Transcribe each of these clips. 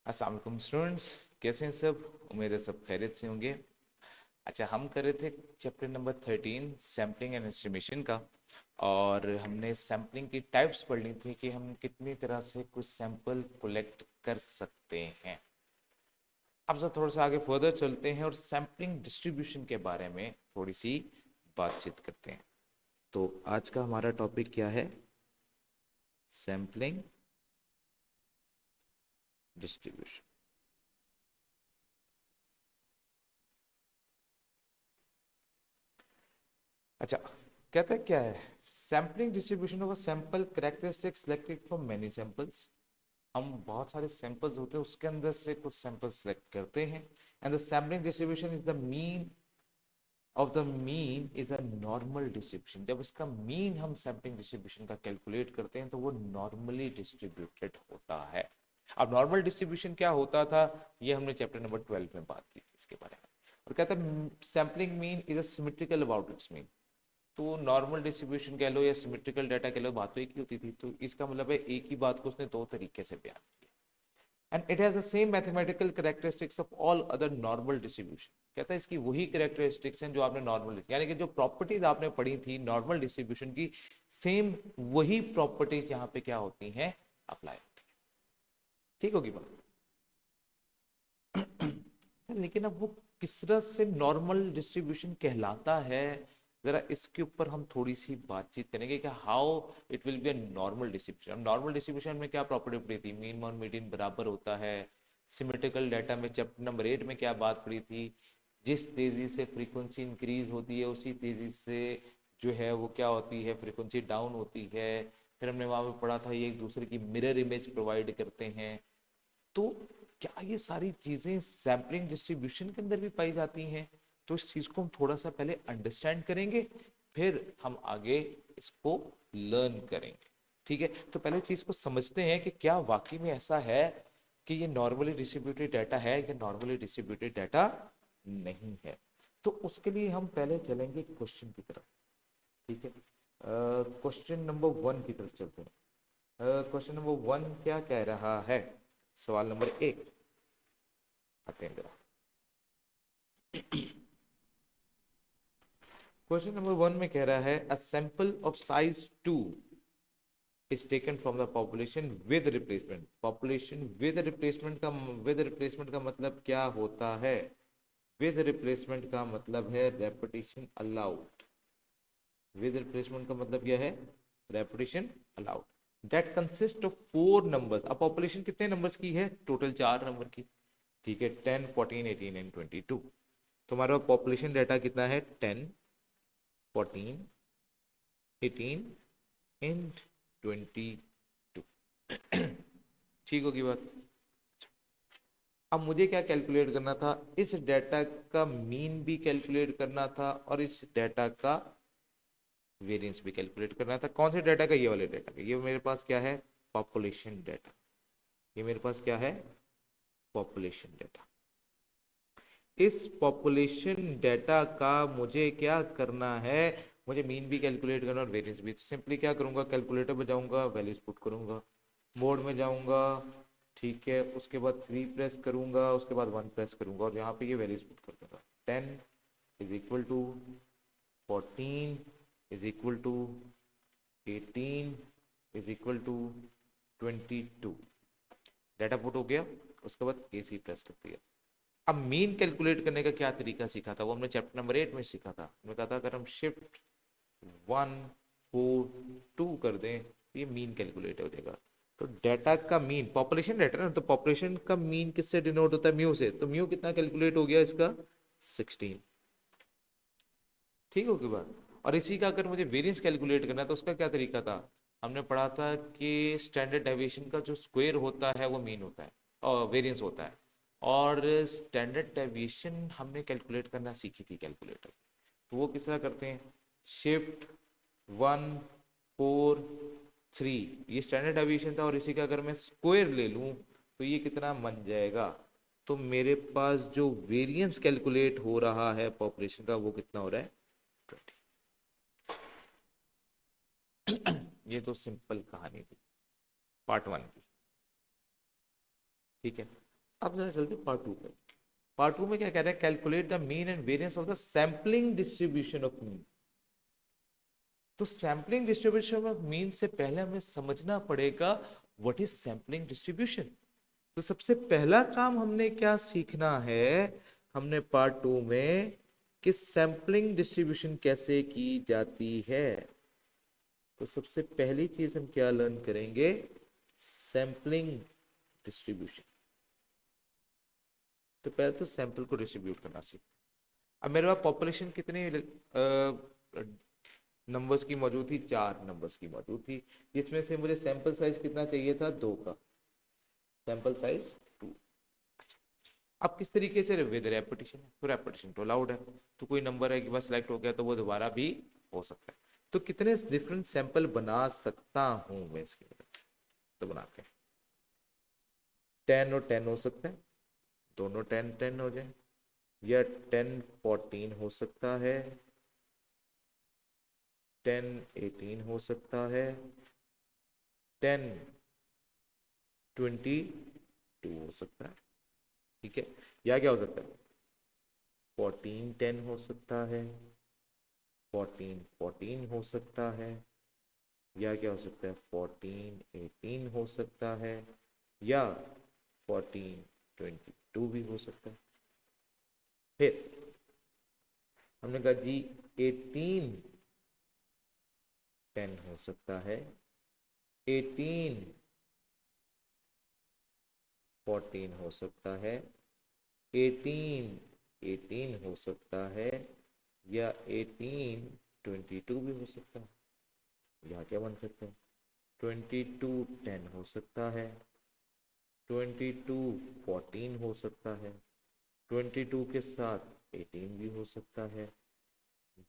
अस्सलाम वालेकुम स्टूडेंट्स, कैसे हैं सब। उम्मीद है सब खैरियत से होंगे। अच्छा, हम कर रहे थे chapter number 13 sampling and estimation का। और हमने सैम्पलिंग की टाइप्स पढ़ ली थी कि हम कितनी तरह से कुछ सैंपल कलेक्ट कर सकते हैं। अब जब थोड़ा सा आगे फर्दर चलते हैं और सैम्पलिंग डिस्ट्रीब्यूशन के बारे में थोड़ी सी बातचीत करते हैं। तो आज का हमारा टॉपिक क्या है? Sampling distribution. अच्छा, कहता है क्या है? Sampling distribution of a sample characteristics selected from many samples. हम बहुत सारे सैंपल्स होते हैं, उसके अंदर से कुछ सैंपल सेलेक्ट करते हैं। And the sampling distribution is the mean of the mean is a normal distribution. जब इसका मीन हम सैम्पलिंग डिस्ट्रीब्यूशन का कैलकुलेट करते हैं तो वो नॉर्मली डिस्ट्रीब्यूटेड होता है। अब नॉर्मल डिस्ट्रीब्यूशन क्या होता था, ये हमने चैप्टर नंबर 12 में बात की थी इसके बारे में। और कहता है sampling mean is a symmetrical about it's mean. तो नॉर्मल डिस्ट्रीब्यूशन कह लो या सिमेट्रिकल डाटा कह लो, बात तो एक ही होती थी। तो इसका मतलब है एक ही बात को उसने दो तरीके से बयान किया। And it has the same mathematical characteristics of all other normal distribution. कहता है इसकी वही कैरेक्टरिस्टिक्स हैं जो आपने नॉर्मल, यानी कि जो प्रॉपर्टीज आपने पढ़ी थी नॉर्मल डिस्ट्रीब्यूशन की, सेम वही प्रॉपर्टीज यहाँ पे क्या होती हैं, अप्लाई होती हैं। ठीक होगी बात। लेकिन अब वो किस तरह से नॉर्मल डिस्ट्रीब्यूशन कहलाता है, जरा इसके ऊपर हम थोड़ी सी बातचीत करेंगे कि how it will be a normal distribution. Normal distribution में क्या प्रॉपर्टी पड़ी थी? मीन और मीडियन बराबर होता है। सिमेट्रिकल डाटा में चैप्टर नंबर 8 में क्या बात पड़ी थी? जिस तेजी से फ्रीक्वेंसी इंक्रीज होती है उसी तेजी से जो है वो क्या होती है, फ्रीक्वेंसी डाउन होती है। फिर हमने वहां पे पढ़ा था ये एक दूसरे की मिरर इमेज प्रोवाइड करते हैं। तो क्या ये सारी चीजें सैम्पलिंग डिस्ट्रीब्यूशन के अंदर भी पाई जाती हैं? तो इस चीज को हम थोड़ा सा पहले अंडरस्टैंड करेंगे, फिर हम आगे इसको लर्न करेंगे। ठीक है, तो पहले चीज को समझते हैं कि क्या वाकई में ऐसा है कि ये नॉर्मली डिस्ट्रीब्यूटेड डाटा है या नॉर्मली डिस्ट्रीब्यूटेड डाटा नहीं है। तो उसके लिए हम पहले चलेंगे क्वेश्चन की तरफ। ठीक है, क्वेश्चन नंबर 1 की तरफ चलते हैं। क्वेश्चन नंबर 1 क्या कह रहा है? सवाल नंबर 1 आते हैं जरा। क्वेश्चन नंबर 1 में कह रहा है a sample of size 2 is taken from the population with replacement. Population with replacement का मतलब क्या होता है? विद रिप्लेसमेंट का मतलब है रेपिटेशन अलाउड। विद रिप्लेसमेंट का मतलब क्या है? Repetition allowed. That consist of 4 numbers. अब पॉपुलेशन कितने नंबर्स की है? टोटल 4 नंबर की। ठीक है, 10, 14, 18 एंड 22। तुम्हारा पॉपुलेशन डाटा कितना है? 10, 14, 18 एंड 22। ठीक होगी बात। अब मुझे क्या कैलकुलेट करना था? इस डाटा का मीन भी कैलकुलेट करना था और इस डाटा का वेरिएंस भी कैलकुलेट करना था। कौन से डाटा का? ये वाले डाटा का। ये मेरे पास क्या है? Population data. ये मेरे पास क्या है? Population data. इस पॉपुलेशन डाटा का मुझे क्या करना है? मुझे मीन भी कैलकुलेट करना और वेरिएंस भी। तो सिंपली क्या करूंगा? कैलकुलेटर पे जाऊंगा, वैल्यूज पुट करूंगा, मोड में जाऊंगा। ठीक है, उसके बाद 3 प्रेस करूंगा, उसके बाद 1 प्रेस करूंगा और यहाँ पे ये वैल्यूज पुट कर दूंगा। 10 is equal to 14 is equal to 18 is equal to 22। Data put हो गया, उसके बाद AC प्रेस कर दिया। अब मीन कैलकुलेट करने का क्या तरीका सीखा था? वो हमने चैप्टर नंबर 8 में सीखा था। हमने कहा था अगर हम शिफ्ट 1 4 2 कर दें तो ये मीन कैलकुलेट हो जाएगा। तो डाटा का मीन, पॉपुलेशन डाटा ना, तो पॉपुलेशन का मीन किससे डिनोट होता है? म्यू से। तो म्यू कितना कैलकुलेट हो गया इसका? 16। ठीक होगी बात। और इसी का अगर मुझे वेरिएंस कैलकुलेट करना है तो उसका क्या तरीका था? हमने पढ़ा था कि स्टैंडर्ड डेविएशन का जो स्क्वायर होता है वो मीन होता है और वेरिएंस होता है। और स्टैंडर्ड डेविएशन हमने कैलकुलेट करना सीखी थी कैलकुलेटर। तो वो किस तरह करते हैं? शिफ्ट 1 4 3, ये स्टैंडर्ड डेविएशन था और इसी का अगर मैं स्क्वायर ले लूं तो ये कितना बन जाएगा? तो मेरे पास जो वेरिएंस कैलकुलेट हो रहा है पॉपुलेशन का वो कितना हो रहा है? 20। ये तो सिंपल कहानी थी पार्ट 1 की। ठीक है, अब जरा चलते पार्ट टू पे। पार्ट टू में क्या कह रहा है, calculate the mean and variance of the sampling distribution of mean. तो सैम्पलिंग डिस्ट्रीब्यूशन ऑफ मीन से पहले हमें समझना पड़ेगा व्हाट इज सैम्पलिंग डिस्ट्रीब्यूशन। तो सबसे पहला काम हमने क्या सीखना है, हमने पार्ट टू में कि सैम्पलिंग डिस्ट्रीब्यूशन कैसे की जाती है। तो सबसे पहली चीज हम क्या लर्न करेंगे, सैम्पलिंग डिस्ट्रीब्यूशन। तो पहले तो सैंपल को डिस्ट्रीब्यूट करना सीख। अब मेरे पास पॉपुलेशन कितने नंबर्स की मौजूद थी, 4 नंबर्स की मौजूद थी, जिसमें से मुझे सैंपल साइज कितना चाहिए था, 2 का, सैंपल साइज 2। अब किस तरीके से, विद रेपिटेशन, तो रेपिटेशन तो अलाउड है, तो कोई नंबर है कि बस सिलेक्ट हो गया तो वो दोबारा भी हो सकता है। तो कितने डिफरेंट सैंपल बना सकता हूं मैं इसकी मदद से, तो बनाते हैं 10 और 10 हो सकता है, दोनों 10 10 हो जाए, या 10 14 हो सकता है, 10 18 हो सकता है, 10 22 हो सकता है, ठीक है। या क्या हो सकता है, 14 10 हो सकता है, 14 14 हो सकता है, या क्या हो सकता है, 14 18 हो सकता है, या 14 22 भी हो सकता है। फिर हमने कहा जी 18 10 हो सकता है, 18 14 हो सकता है, 18 18 हो सकता है, या 18 22 भी हो सकता है। यहाँ क्या बन सकता है, 22 10 हो सकता है, 22 14 हो सकता है, 22 के साथ 18 भी हो सकता है,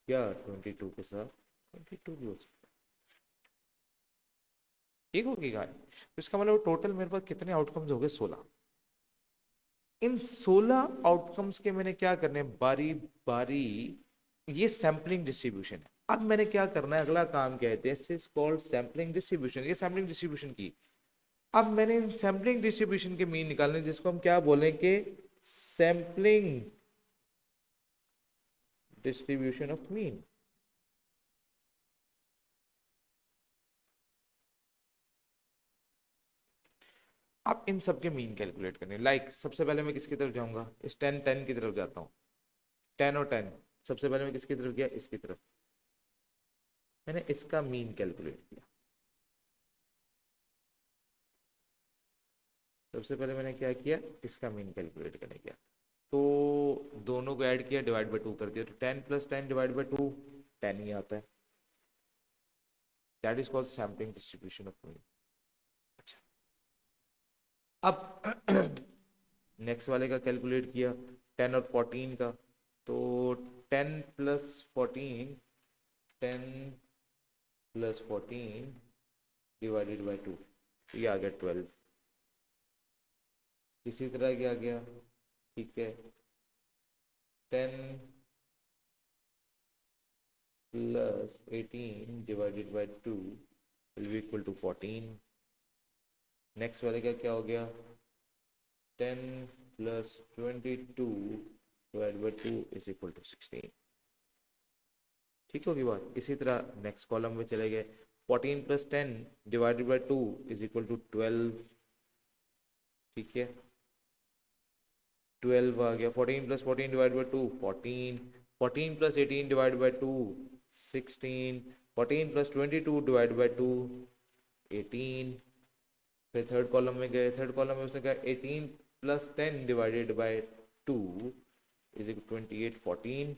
या 22 के साथ 22 भी हो सकता है। ठीक होगी गाय, तो इसका मतलब टोटल मेरे पास कितने आउटकम्स हो गए, 16। इन 16 आउटकम्स के मैंने क्या करने, बारी बारी, ये सैम्पलिंग डिस्ट्रीब्यूशन है। अब मैंने क्या करना है, अगला काम क्या है, this is called sampling distribution, ये सैम्पलिंग डिस्ट्रीब्यूशन की। अब मैंने इन सैम्पलिंग डिस्ट्रीब्यूशन के मीन निकालने, जिसको हम क्या बोलें कि सैम्पलिंग डिस्ट्रीब्यूशन ऑफ मीन। अब इन सब के मीन कैलकुलेट करने, लाइक सबसे पहले मैं किसकी तरफ जाऊंगा, इस 10 10 की तरफ जाता हूँ, 10 और 10, सबसे पहले मैं किसकी तरफ गया, इसकी तरफ, मैंने इसका मीन कैलकुलेट किया। सबसे पहले मैंने क्या किया, इसका मीन कैलकुलेट करने किया, तो दोनों को ऐड किया, डिवाइड बाई 2 कर दिया, तो 10 + 10 डिवाइड बाई 2 10 ही आता है। That is called sampling distribution of mean. अच्छा, अब नेक्स्ट वाले का कैलकुलेट किया, 10 और 14 का, तो 10 + 14, 10 + 14 डिवाइडेड बाई 2, ये आ गया 12। इसी तरह क्या आ गया, ठीक है, 10 + 18 divided by 2 will be equal to 14। Next वाले का क्या हो गया, 10 + 22 divide by 2 is equal to 16। ठीक होगी बात। इसी तरह नेक्स्ट कॉलम में चले गए, 14 + 10 divided by 2 is equal to 12, ठीक है, 12 आ गया, 14 + 14 divide by 2 14, 14 + 18 divide by 2 16, 14 + 22 divide by 2 18। फिर थर्ड कॉलम में गए, थर्ड कॉलम में उसने कहा 18 + 10 divided by 2 is equal 28 14,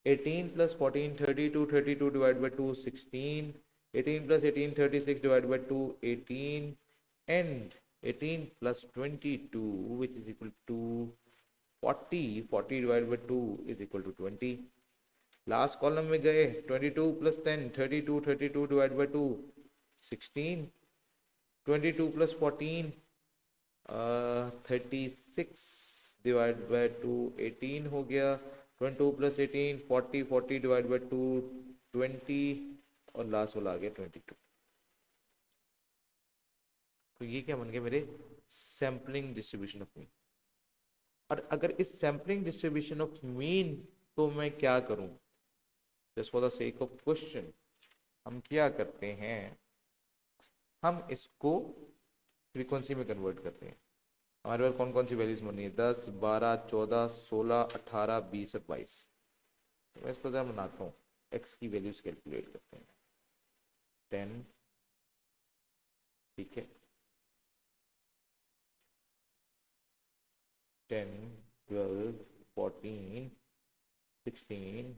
18 + 14 32, 32 divide by 2 16, 18 + 18 36 divide by 2 18, and 18 + 22 which is equal to 40, 40 divided by 2 is equal to 20। Last column में गए, 22 + 10 32, 32 divided by 2 16, 22 + 14 36 divided by 2 18 हो गया, 22 + 18 40, 40 divided by 2 20, और लास्ट वाला आ गया 22। तो ये क्या बन गए मेरे सैम्पलिंग डिस्ट्रीब्यूशन ऑफ मीन। और अगर इस सैम्पलिंग डिस्ट्रीब्यूशन ऑफ मीन को मैं क्या करूं, just for the sake of question हम क्या करते हैं, हम इसको फ्रीक्वेंसी में कन्वर्ट करते हैं। हमारे पास कौन कौन सी वैल्यूज बनी है, 10, 12, 14, 16, 18, 20 और 22। तो मैं इसको जरा बनाता हूँ, एक्स की वैल्यूज कैलकुलेट करते हैं। 10, ठीक है, 10, 12, 14, 16,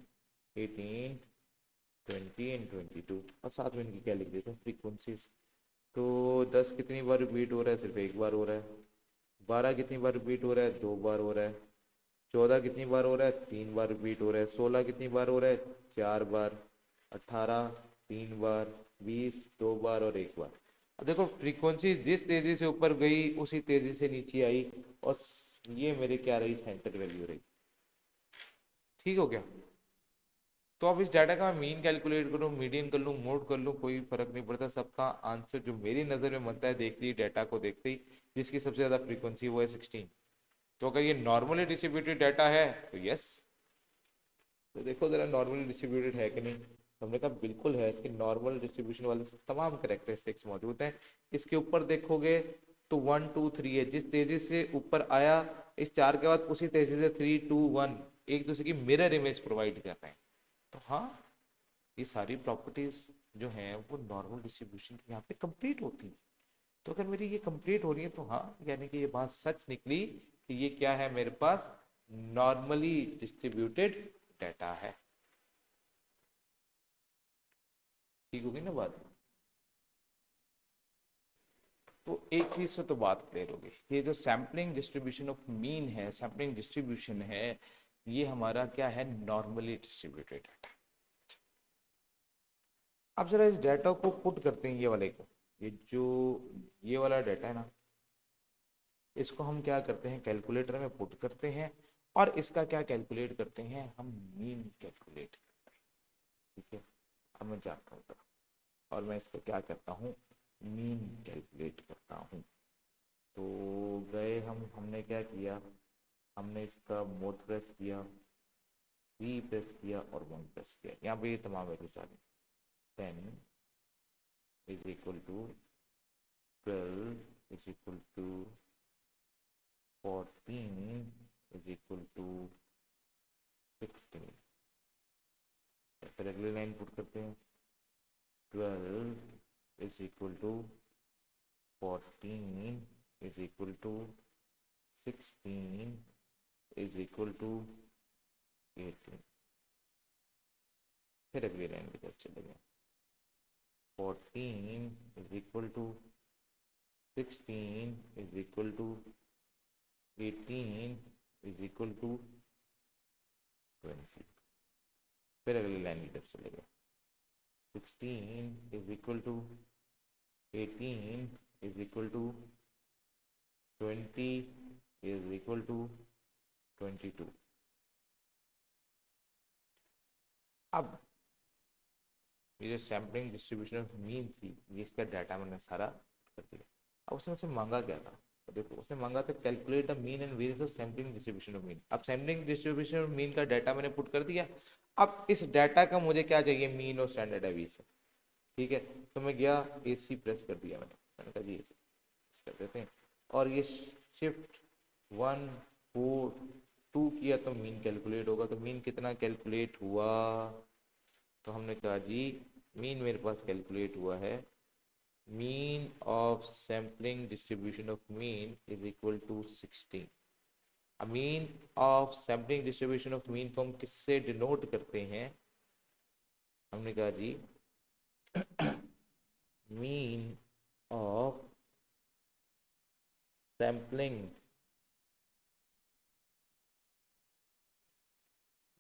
18, 20 एंड 22, और साथ में इनकी क्या लिख देते हैं, फ्रीक्वेंसीज। तो 10 कितनी बार रिपीट हो रहा है, सिर्फ एक बार हो रहा है। 12 कितनी बार रिपीट हो रहा है, 2 बार हो रहा है। 14 कितनी बार हो रहा है, 3 बार रिपीट हो रहा है। 16 कितनी बार हो रहा है, 4 बार। 18 3 बार। 20 2 बार और 1 बार। अब देखो फ्रीक्वेंसी जिस तेजी से ऊपर गई उसी तेजी से नीचे आई, और ये मेरे क्या रही, सेंटर वैल्यू रही। ठीक हो गया। तो अब इस डाटा का मैं मीन कैलकुलेट करूं, मीडियन कर लूं, मोड कर लूं, कोई फर्क नहीं पड़ता। सबका आंसर जो मेरी नजर में बनता है देखते ही, डाटा को देखते ही, जिसकी सबसे ज्यादा फ्रीक्वेंसी वो है 16। तो अगर ये नॉर्मली डिस्ट्रीब्यूटेड डाटा है तो यस। तो देखो जरा नॉर्मली डिस्ट्रीब्यूटेड है कि नहीं। तो हमने कहा बिल्कुल है, इसके नॉर्मल डिस्ट्रीब्यूशन वाले तमाम करेक्टरिस्टिक्स मौजूद हैं। इसके ऊपर देखोगे तो 1 2 3 है, जिस तेजी से ऊपर आया इस 4 के बाद उसी तेजी से 3 2 1 एक दूसरे की मिरर इमेज प्रोवाइड कर रहे हैं। तो हाँ, ये सारी प्रॉपर्टीज जो हैं वो नॉर्मल डिस्ट्रीब्यूशन की यहाँ पे कंप्लीट होती हैं। तो अगर मेरी ये कंप्लीट हो रही है तो हाँ, यानी कि ये बात सच निकली कि ये क्या है, मेरे पास नॉर्मली डिस्ट्रीब्यूटेड डाटा है। ठीक होगी ना बात। तो एक चीज से तो बात क्लियर होगी, ये जो सैम्पलिंग डिस्ट्रीब्यूशन ऑफ मीन है, सैम्पलिंग डिस्ट्रीब्यूशन है, ये हमारा क्या है, नॉर्मली डिस्ट्रीब्यूटेड डाटा। अब जरा इस डाटा को पुट करते हैं, ये वाले को, ये जो ये वाला डाटा है ना, इसको हम क्या करते हैं, कैलकुलेटर में पुट करते हैं, और इसका क्या कैलकुलेट करते हैं, हम मीन कैलकुलेट करते हैं। ठीक है, अब मैं जाता हूँ और मैं इसको क्या करता हूँ, मीन कैलकुलेट करता हूँ। तो गए हमने क्या किया, हमने इसका मोड प्रेस किया, 3 प्रेस किया और 1 प्रेस किया। यहाँ पे ये तमाम वैल्यूज आ गई। 10 is equal to 12 is equal to 14 is equal to 16। फिर अगली लाइन पुट करते हैं, 12 is equal to 14 is equal to 16 is equal to 18। फिर अगली लाइन की तरफ चले गए, 14 is equal to 16 is equal to 18 is equal to 20। फिर अगली लाइन की तरफ चले गए, 16 is equal to 18 is equal to 20 is equal to 22। अब ये जो सैम्पलिंग डिस्ट्रीब्यूशन ऑफ मीन थी, ये इसका डाटा मैंने सारा कर दिया। अब उसने मुझसे मांगा क्या था, तो देखो उसने मांगा था calculate the mean and variance of sampling distribution of mean. अब सैम्पलिंग डिस्ट्रीब्यूशन ऑफ मीन का डाटा मैंने पुट कर दिया। अब इस डाटा का मुझे क्या चाहिए, मीन और स्टैंडर्ड डेविएशन। ठीक है, तो मैं गया AC प्रेस कर दिया, मैंने कहा जी AC कर देते हैं, और ये शिफ्ट 1 4 2 किया तो मीन कैलकुलेट होगा। तो मीन कितना कैलकुलेट हुआ, तो हमने कहा जी मीन मेरे पास कैलकुलेट हुआ है, mean of sampling distribution of mean is equal to 16। Mean of sampling distribution of mean को हम किससे डिनोट करते हैं, हमने कहा जी mean of sampling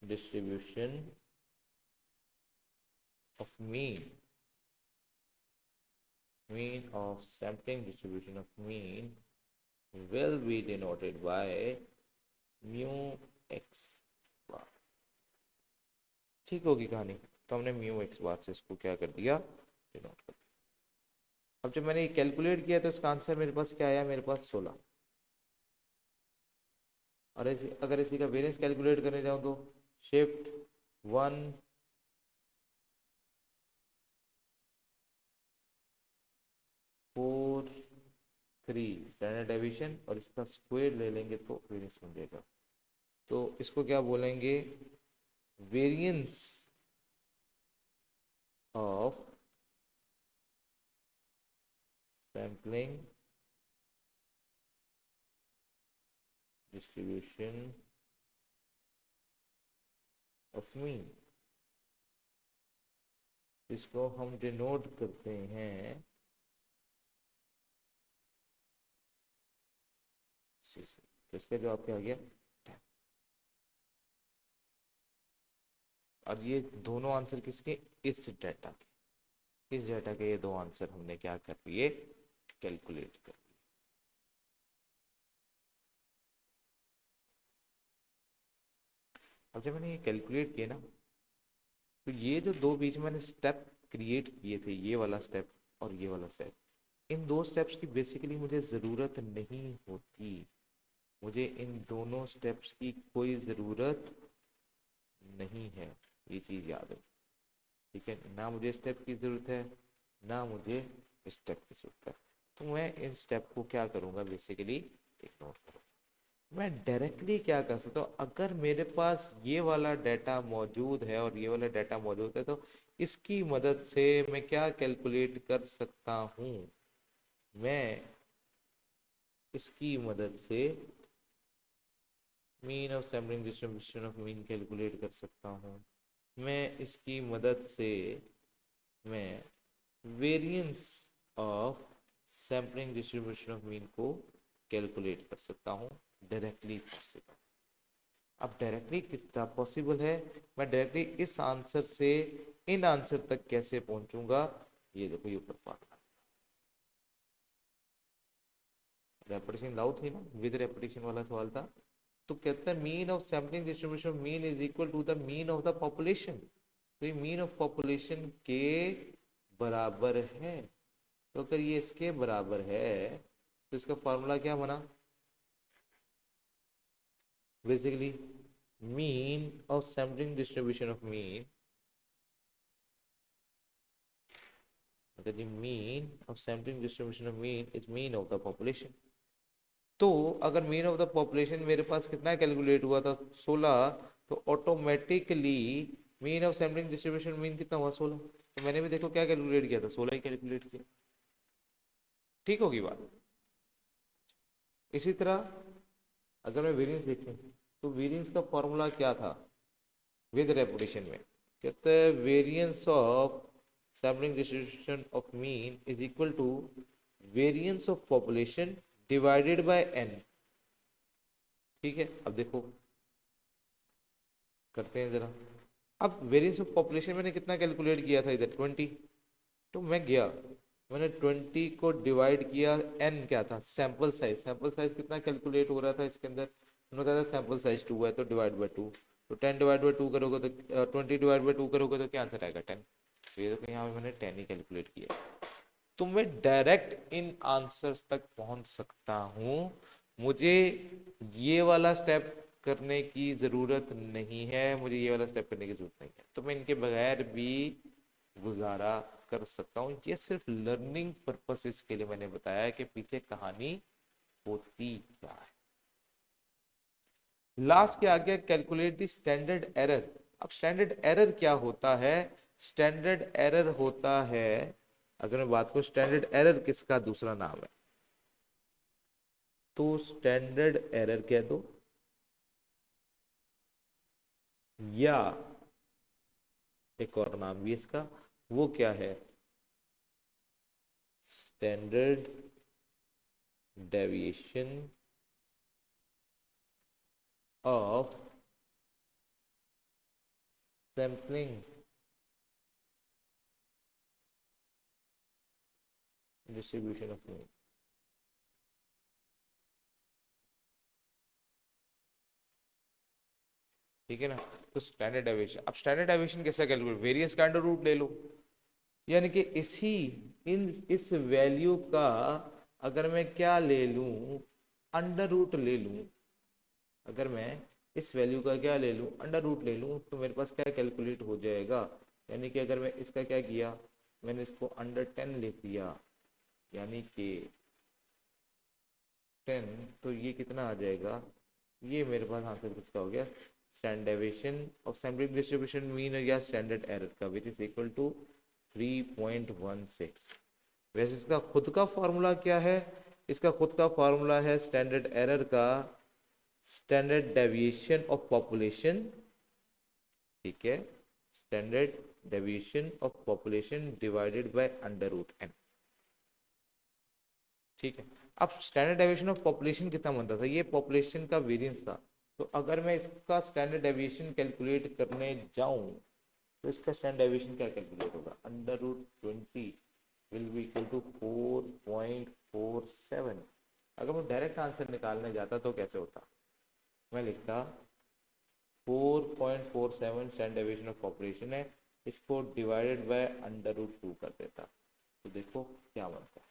distribution of mean of sampling distribution of mean will be denoted by mu x bar। ठीक होगी कहानी। तो हमने mu x bar से इसको क्या कर दिया, डिनोट कर दिया। अब जब मैंने ये कैलकुलेट किया तो इसका आंसर मेरे पास क्या आया, मेरे पास 16। और अगर इसी का वेरिएंस कैलकुलेट करने जाऊं तो शिफ्ट 1 4 3 स्टैंडर्ड डेविएशन और इसका स्क्वायर ले लेंगे तो वेरिएंस बन जाएगा। तो इसको क्या बोलेंगे, variance of sampling distribution of mean. इसको हम डिनोट करते हैं तो इसका जवाब क्या आ गया 10। और ये दोनों आंसर किसके, इस डेटा के, इस डेटा के ये दो आंसर हमने क्या कर लिए, कैलकुलेट कर। अब जब मैंने ये कैलकुलेट किया ना, तो ये जो दो बीच में मैंने स्टेप क्रिएट किए थे, ये वाला स्टेप और ये वाला स्टेप, इन दो स्टेप्स की बेसिकली मुझे ज़रूरत नहीं होती। मुझे इन दोनों स्टेप्स की कोई ज़रूरत नहीं है, ये चीज़ याद है। ठीक है, ना मुझे स्टेप की ज़रूरत है, ना मुझे स्टेप की ज़रूरत है। तो मैं इन स्टेप को क्या करूँगा, बेसिकली इग्नोर करूँगा। मैं डायरेक्टली क्या कर सकता हूँ, अगर मेरे पास ये वाला डाटा मौजूद है और ये वाला डाटा मौजूद है तो इसकी मदद से मैं क्या कैलकुलेट कर सकता हूँ, मैं इसकी मदद से mean of sampling distribution of mean calculate कर सकता हूँ। मैं इसकी मदद से मैं variance of sampling distribution of mean को कैलकुलेट कर सकता हूँ। Directly possible. अब डायरेक्टली कितना पॉसिबल है, मैं डायरेक्टली इस आंसर से इन आंसर तक कैसे पहुंचूंगा, ये देखो ये ऊपर फार्मूला। रेपिटेशन लाउ थी ना, विद रेपिटेशन वाला सवाल था। तो कहता है mean of sampling distribution mean is equal to the mean of the population. तो ये मीन ऑफ पॉपुलेशन के बराबर है। तो अगर ये इसके बराबर है तो इसका फॉर्मूला क्या बना, basically mean of sampling distribution of mean, the mean of sampling distribution of mean is mean of the population। तो अगर मीन ऑफ द पॉपुलेशन मेरे पास कितना कैलकुलेट हुआ था 16, तो automatically mean of sampling distribution mean कितना हुआ 16। तो मैंने भी देखो क्या कैलकुलेट किया था, 16 ही कैलकुलेट किया। ठीक होगी बात। इसी तरह अगर मैं वेरिएंस देखूं तो वेरिएंस का फॉर्मूला क्या था विद रेपुटेशन में, कहते हैं variance of sampling distribution of mean is equal to variance of population divided by N. ठीक है, अब देखो करते हैं जरा। अब वेरिएंस ऑफ पॉपुलेशन मैंने कितना कैलकुलेट किया था इधर 20। तो मैं गया, मैंने 20 को डिवाइड किया, एन क्या था सैंपल साइज। सैंपल साइज कितना कैलकुलेट हो रहा था इसके अंदर, उन्होंने कहा था सैंपल साइज 2 है तो डिवाइड बाय 2। तो 10 डिवाइड बाय 2 करोगे तो 20 डिवाइड बाय 2 करोगे तो क्या आंसर आएगा 10। तो ये तो यहाँ पे मैंने 10 ही कैलकुलेट किया। तो मैं डायरेक्ट इन आंसर्स तक पहुंच सकता हूं, मुझे ये वाला स्टेप करने की जरूरत नहीं है, मुझे ये वाला स्टेप करने की जरूरत नहीं है। तो मैं इनके बगैर भी गुजारा कर सकता हूँ। ये सिर्फ लर्निंग पर्पसेस के लिए मैंने बताया कि पीछे कहानी होती क्या है। लास्ट के आगे कैलकुलेट द स्टैंडर्ड एरर। अब स्टैंडर्ड एरर क्या होता है, स्टैंडर्ड एरर होता है, अगर मैं बात करूं स्टैंडर्ड एरर किसका दूसरा नाम है, तो स्टैंडर्ड एरर कह दो या एक और नाम भी इसका, वो क्या है, standard deviation of sampling distribution of mean. ठीक है ना। तो स्टैंडर्ड डेविएशन, अब स्टैंडर्ड डेविएशन कैसे कैलकुलेट, वेरिएंस का अंडर रूट ले लो। यानी कि इस वैल्यू का अगर मैं क्या ले लूं, अंडर रूट ले लूं, अगर मैं इस वैल्यू का क्या ले लूं, अंडर रूट ले लूं, तो मेरे पास क्या कैलकुलेट हो जाएगा। यानी कि अगर मैं इसका क्या किया, मैंने इसको अंडर 10 लिख दिया, यानी कि 10, तो ये कितना आ जाएगा, ये मेरे पास आंसर किसका हो गया, standard deviation of sampling distribution mean या स्टैंडर्ड एरर का, विच इज इक्वल टू 3.16। वैसे इसका खुद का फॉर्मूला क्या है, इसका खुद का फॉर्मूला है स्टैंडर्ड एरर का स्टैंडर्ड डेविएशन ऑफ पॉपुलेशन, ठीक है, standard deviation of population divided by under root N, ठीक है। अब स्टैंडर्ड डेविएशन ऑफ पॉपुलेशन कितना बनता था, ये पॉपुलेशन का वेरिएंस था। तो अगर मैं इसका स्टैंडर्ड डेविएशन कैलकुलेट करने जाऊं, तो इसका स्टैंडर्ड डेविएशन क्या कैलकुलेट होगा, under root 20 will be equal to 4.47। अगर मैं डायरेक्ट आंसर निकालने जाता तो कैसे होता, मैं लिखता 4.47 स्टैंडर्ड डेविएशन ऑफ पॉपुलेशन है, इसको डिवाइडेड बाय अंडर रूट 2 कर देता, तो देखो क्या बनता है।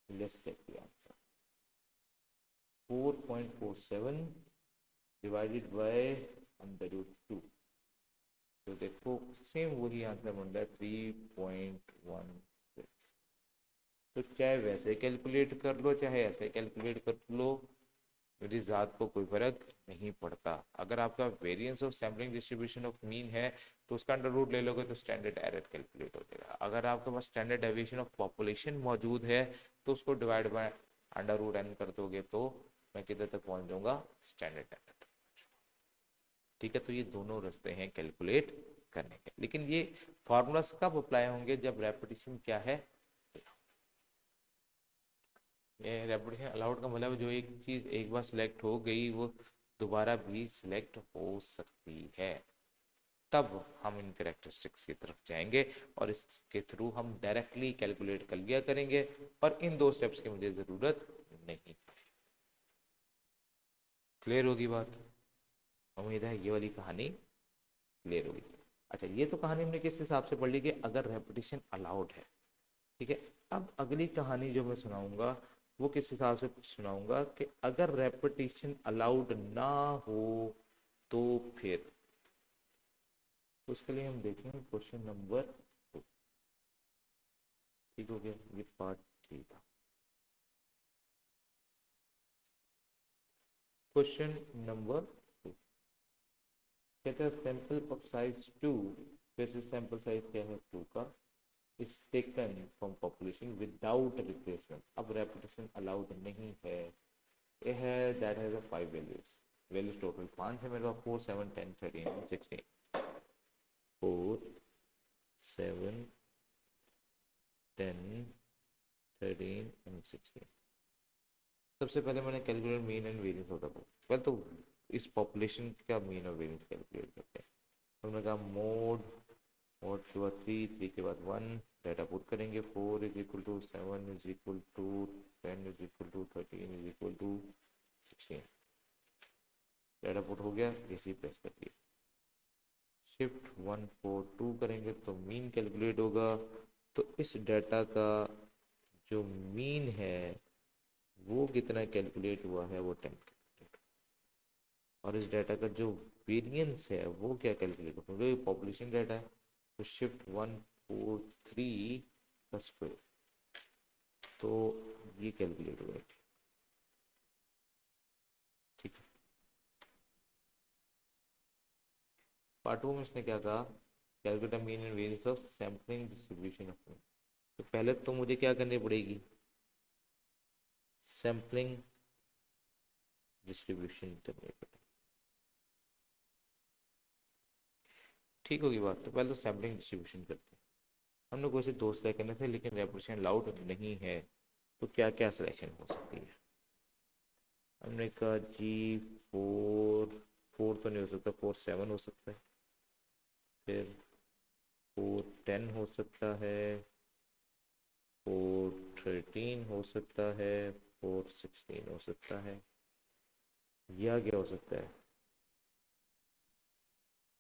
Let's check the answer, 4.47 divided by under root 2, तो देखो सेम वही आंसर बन रहा है 3.16। तो चाहे वैसे कैलकुलेट कर लो चाहे ऐसे कैलकुलेट कर लो, मेरी ज़ात को कोई फर्क नहीं पड़ता। अगर आपका variance of sampling distribution of mean है तो उसका अंडर रूट ले लोगे तो स्टैंडर्ड एरर कैलकुलेट हो जाएगा। अगर आपके पास स्टैंडर्ड डेविएशन ऑफ पॉपुलेशन मौजूद है तो उसको divide by under root N कर दोगे तो मैं किधर तक पहुंच जाऊंगा, स्टैंडर्ड एरर तक, ठीक है। तो ये दोनों रास्ते हैं कैलकुलेट करने के, लेकिन ये फॉर्मूलास कब अप्लाई होंगे, जब रेपिटेशन क्या है, ये रेपुटेशन अलाउड का मतलब जो एक चीज एक बार सिलेक्ट हो गई वो दोबारा भी सिलेक्ट हो सकती है, तब हम इन करेक्टरिस्टिक्स की तरफ जाएंगे और इसके थ्रू हम डायरेक्टली कैलकुलेट कर लिया करेंगे और इन दो स्टेप्स की मुझे जरूरत नहीं। क्लियर होगी बात, उम्मीद है ये वाली कहानी क्लियर होगी। अच्छा, ये तो कहानी हमने किस हिसाब से पढ़ ली कि अगर रेपिटेशन अलाउड है, ठीक है। अब अगली कहानी जो मैं सुनाऊंगा वो किस हिसाब से सुनाऊंगा कि अगर रेपिटेशन अलाउड ना हो तो फिर, तो उसके लिए हम देखेंगे क्वेश्चन नंबर 2, ठीक हो गया, ये पार्ट 3 था। क्वेश्चन नंबर 2 कहता है सैंपल ऑफ साइज 2, वैसे सैंपल साइज क्या है 2 का, is taken from population without replacement। अब रेपिटेशन अलाउड नहीं है, ये है that has 5 values, values total 5 है मेरे पास, 4 7 10 13 16, 4 7 10 13 एंड 16। सबसे पहले मैंने calculate mean and variance of the पहले तो इस पॉपुलेशन का मीन और वेरियंस कैलकुलेट करते हैं। हमने कहा मोड, मोड के बाद 3, 3 के बाद 1, डाटा पुट करेंगे, 4 is equal to 7 is equal to 10 is equal to 13 is equal to 16, data put हो गया, इसी प्रेस कर दिया, शिफ्ट 1 4 2 करेंगे तो मीन कैलकुलेट होगा। तो इस डाटा का जो मीन है वो कितना कैलकुलेट हुआ है, वो 10 कैलकुलेट, और इस डाटा का जो वेरिएंस है वो क्या कैलकुलेट होगा, ये पॉपुलेशन डाटा है, तो शिफ्ट 1 4 3 का स्क्वायर, तो ये कैलकुलेट होगा, ठीक है। पार्ट 2 में इसने क्या कहा, calculate mean and variance of sampling distribution of, तो पहले तो मुझे क्या करनी पड़ेगी, सैम्पलिंग डिस्ट्रीब्यूशन करनी पड़ेगी, ठीक होगी बात। तो पहले तो सैम्पलिंग डिस्ट्रीब्यूशन करते हैं, हम लोग वैसे 2 सिलेक्ट करने थे लेकिन रेपुटेशन अलाउड नहीं है, तो क्या क्या सिलेक्शन हो सकती है। हमने कहा जी 4, 4 तो नहीं हो सकता, 4 7 हो सकता है, फिर 4 10 हो सकता है, 4 13 हो सकता है, 4 16 हो सकता है, या क्या हो सकता है,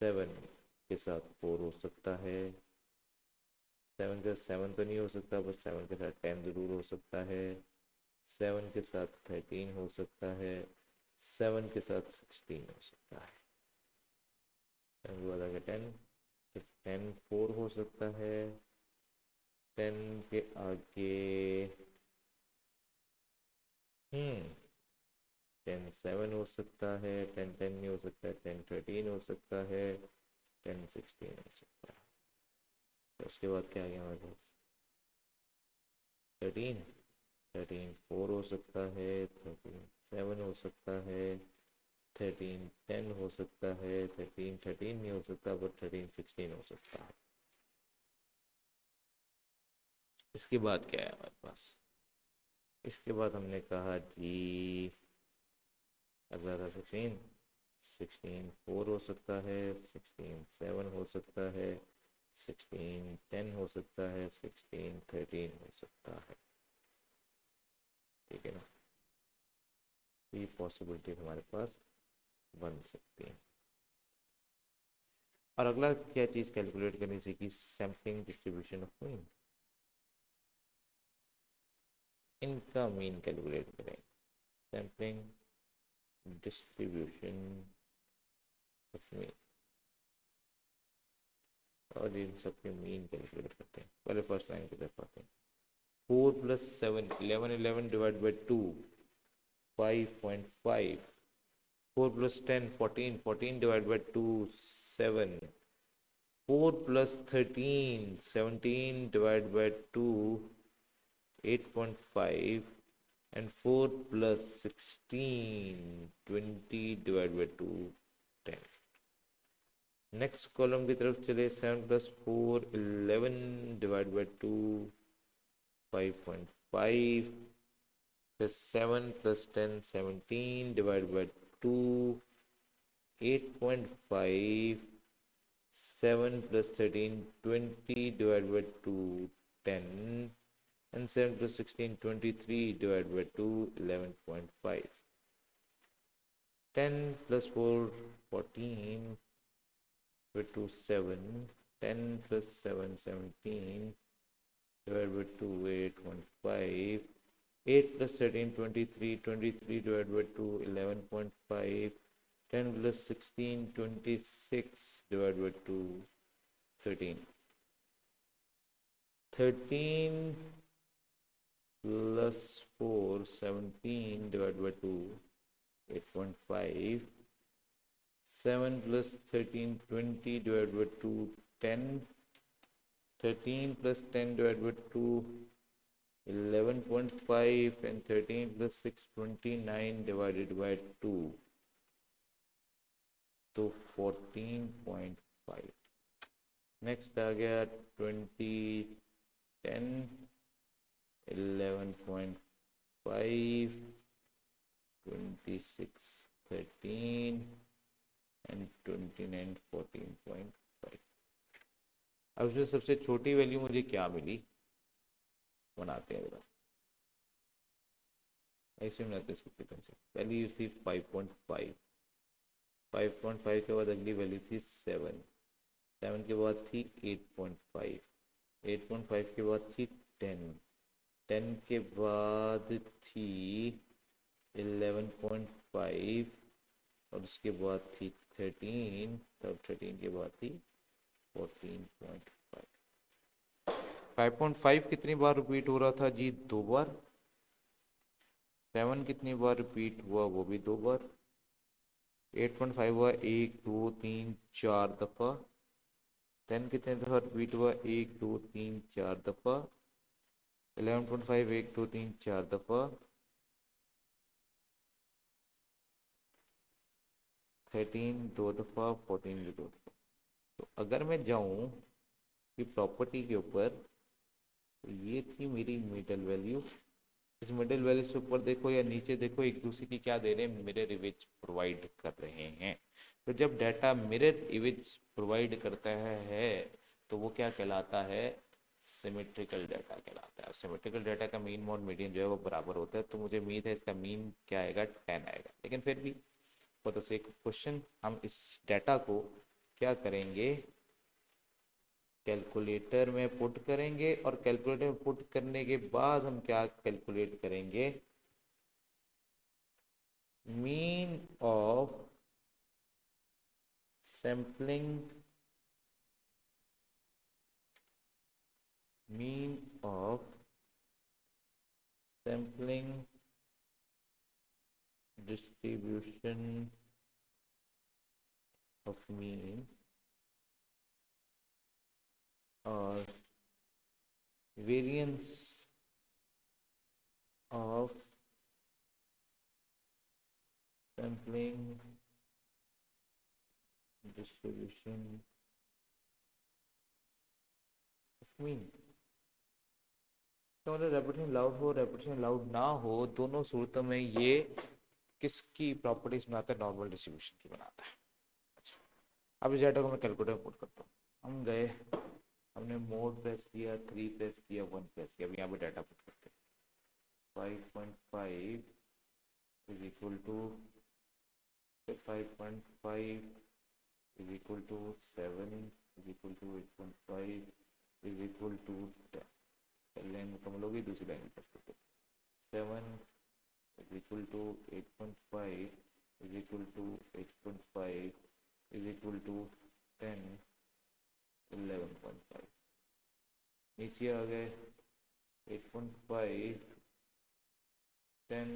7 के साथ 4 हो सकता है, 7 के 7 तो नहीं हो सकता, बस 7 के साथ 10 ज़रूर हो सकता है, 7 के साथ 13 हो सकता है, 7 के साथ 16 हो सकता है, 7 के बाद आगे 10, 10 4 हो सकता है, 10 के आगे 10 7 हो सकता है, 10 10 नहीं हो सकता है, 10 13 हो सकता है, 10 16 हो सकता है। तो उसके बाद क्या आ गया हमारे पास 13, 13 4 हो सकता है, 13 7 हो सकता है, 13 10 हो सकता है, 13 13 नहीं हो सकता, बट 13 16 हो सकता है। इसके बाद क्या है हमारे पास, इसके बाद हमने कहा जी अगला था 16, 16 4 हो सकता है, 16 7 हो सकता है, 16 10 हो सकता है, 16 13 हो सकता है। ठीक है ना, ये पॉसिबिलिटी हमारे पास बन सकती है। और अगला क्या चीज़ कैलकुलेट करनी सीखी, सैम्पलिंग डिस्ट्रीब्यूशन ऑफ मीन, इनका मीन कैलकुलेट करें, सैम्पलिंग डिस्ट्रीब्यूशन ऑफ मीन, और इन सबके मीन कैलकुलेट करते हैं। पहले फर्स्ट लाइन की तरफ आते हैं, 4 plus 7 11 11 divide by 2 5.5, 4 plus 10 14 14 divided by 2 7, 4 plus 13 17 divided by 2 8.5, and 4 plus 16 20 divided by 2 10। Next column की तरफ चले, 7 plus 4 11 divided by 2 5.5, plus 7 plus 10 17 divided by 2 8.5, 7 plus 13 20 divided by 2 10, and 7 plus 16 23 divided by 2 11.5, 10 plus 4 14 by 2 7, 10 plus 7 17 divided by 2 8.5, 8 plus 13 23 23 divided by 2 11.5, 10 plus 16 26 divided by 2 13, 13 plus 4 17 divided by 2 8.5, 7 plus 13 20 divided by 2 10, 13 plus 10 divided by 2 11.5, and 13 plus 6 29 divided by 2, तो 14.5। Next आ गया 20 10 11.5 26 13 and 29 14.5। अब इसमें सबसे छोटी value मुझे क्या मिली, बनाते हैं जरा, ऐसे बनाते हैं इसको। पहली थी 5.5, 5.5 के बाद अगली वैल्यू थी 7, 7 के बाद थी 8.5, 8.5 के बाद थी 10, 10 के बाद थी 11.5, और उसके बाद थी 13, तब 13 के बाद थी 14.5। 5.5 कितनी बार रिपीट हो रहा था जी, 2 बार। 7 कितनी बार रिपीट हुआ, वो भी 2 बार। 8.5 हुआ 1 2 3 4 दफ़ा। 10 कितने दफ़ा रिपीट हुआ, 1 2 3 4 दफ़ा। 11.5 1 2 3 4 दफ़ा। 13 2 दफ़ा, 14 भी 2 दफ़ा। तो अगर मैं जाऊं कि प्रॉपर्टी के ऊपर, तो ये थी मेरी मिडल वैल्यू। इस मिडिल वैल्यू से ऊपर देखो या नीचे देखो, एक दूसरे की क्या दे रहे हैं, मिरर इमेज प्रोवाइड कर रहे हैं। तो जब डाटा मिरर इमेज प्रोवाइड करता है तो वो क्या कहलाता है, सिमेट्रिकल डाटा कहलाता है। सिमेट्रिकल डाटा का मीन मॉड मीडियन जो है वो बराबर होता है, तो मुझे उम्मीद है इसका मीन क्या आएगा, 10 आएगा। लेकिन फिर भी for the sake of question हम इस डाटा को क्या करेंगे, कैलकुलेटर में पुट करेंगे और कैलकुलेटर में पुट करने के बाद हम क्या कैलकुलेट करेंगे, mean of sampling, mean of sampling distribution of mean और variance of sampling distribution of mean. तो मतलब रेपिटेशन लाउड हो रेपिटेशन लाउड ना हो, दोनों सूरतों में ये किसकी प्रॉपर्टीज बनाता है, नॉर्मल डिस्ट्रीब्यूशन की बनाता है। अच्छा, अब इस डाटा को मैं कैलकुलेटर में पुट करता हूँ। हम गए, हमने मोड प्रेस किया, 3 प्रेस किया, 1 प्रेस किया। अब यहाँ पे डाटा पुट करते हैं। 5.5 is equal to 5.5 is equal to 7 is equal to 8.5 is equal to 10। Line मुकम्मल होगी, दूसरी लाइन में करते हैं। 7 is equal to 8.5 is equal to 8.5 is equal to 10 11.5। नीचे आ गए 8.5 10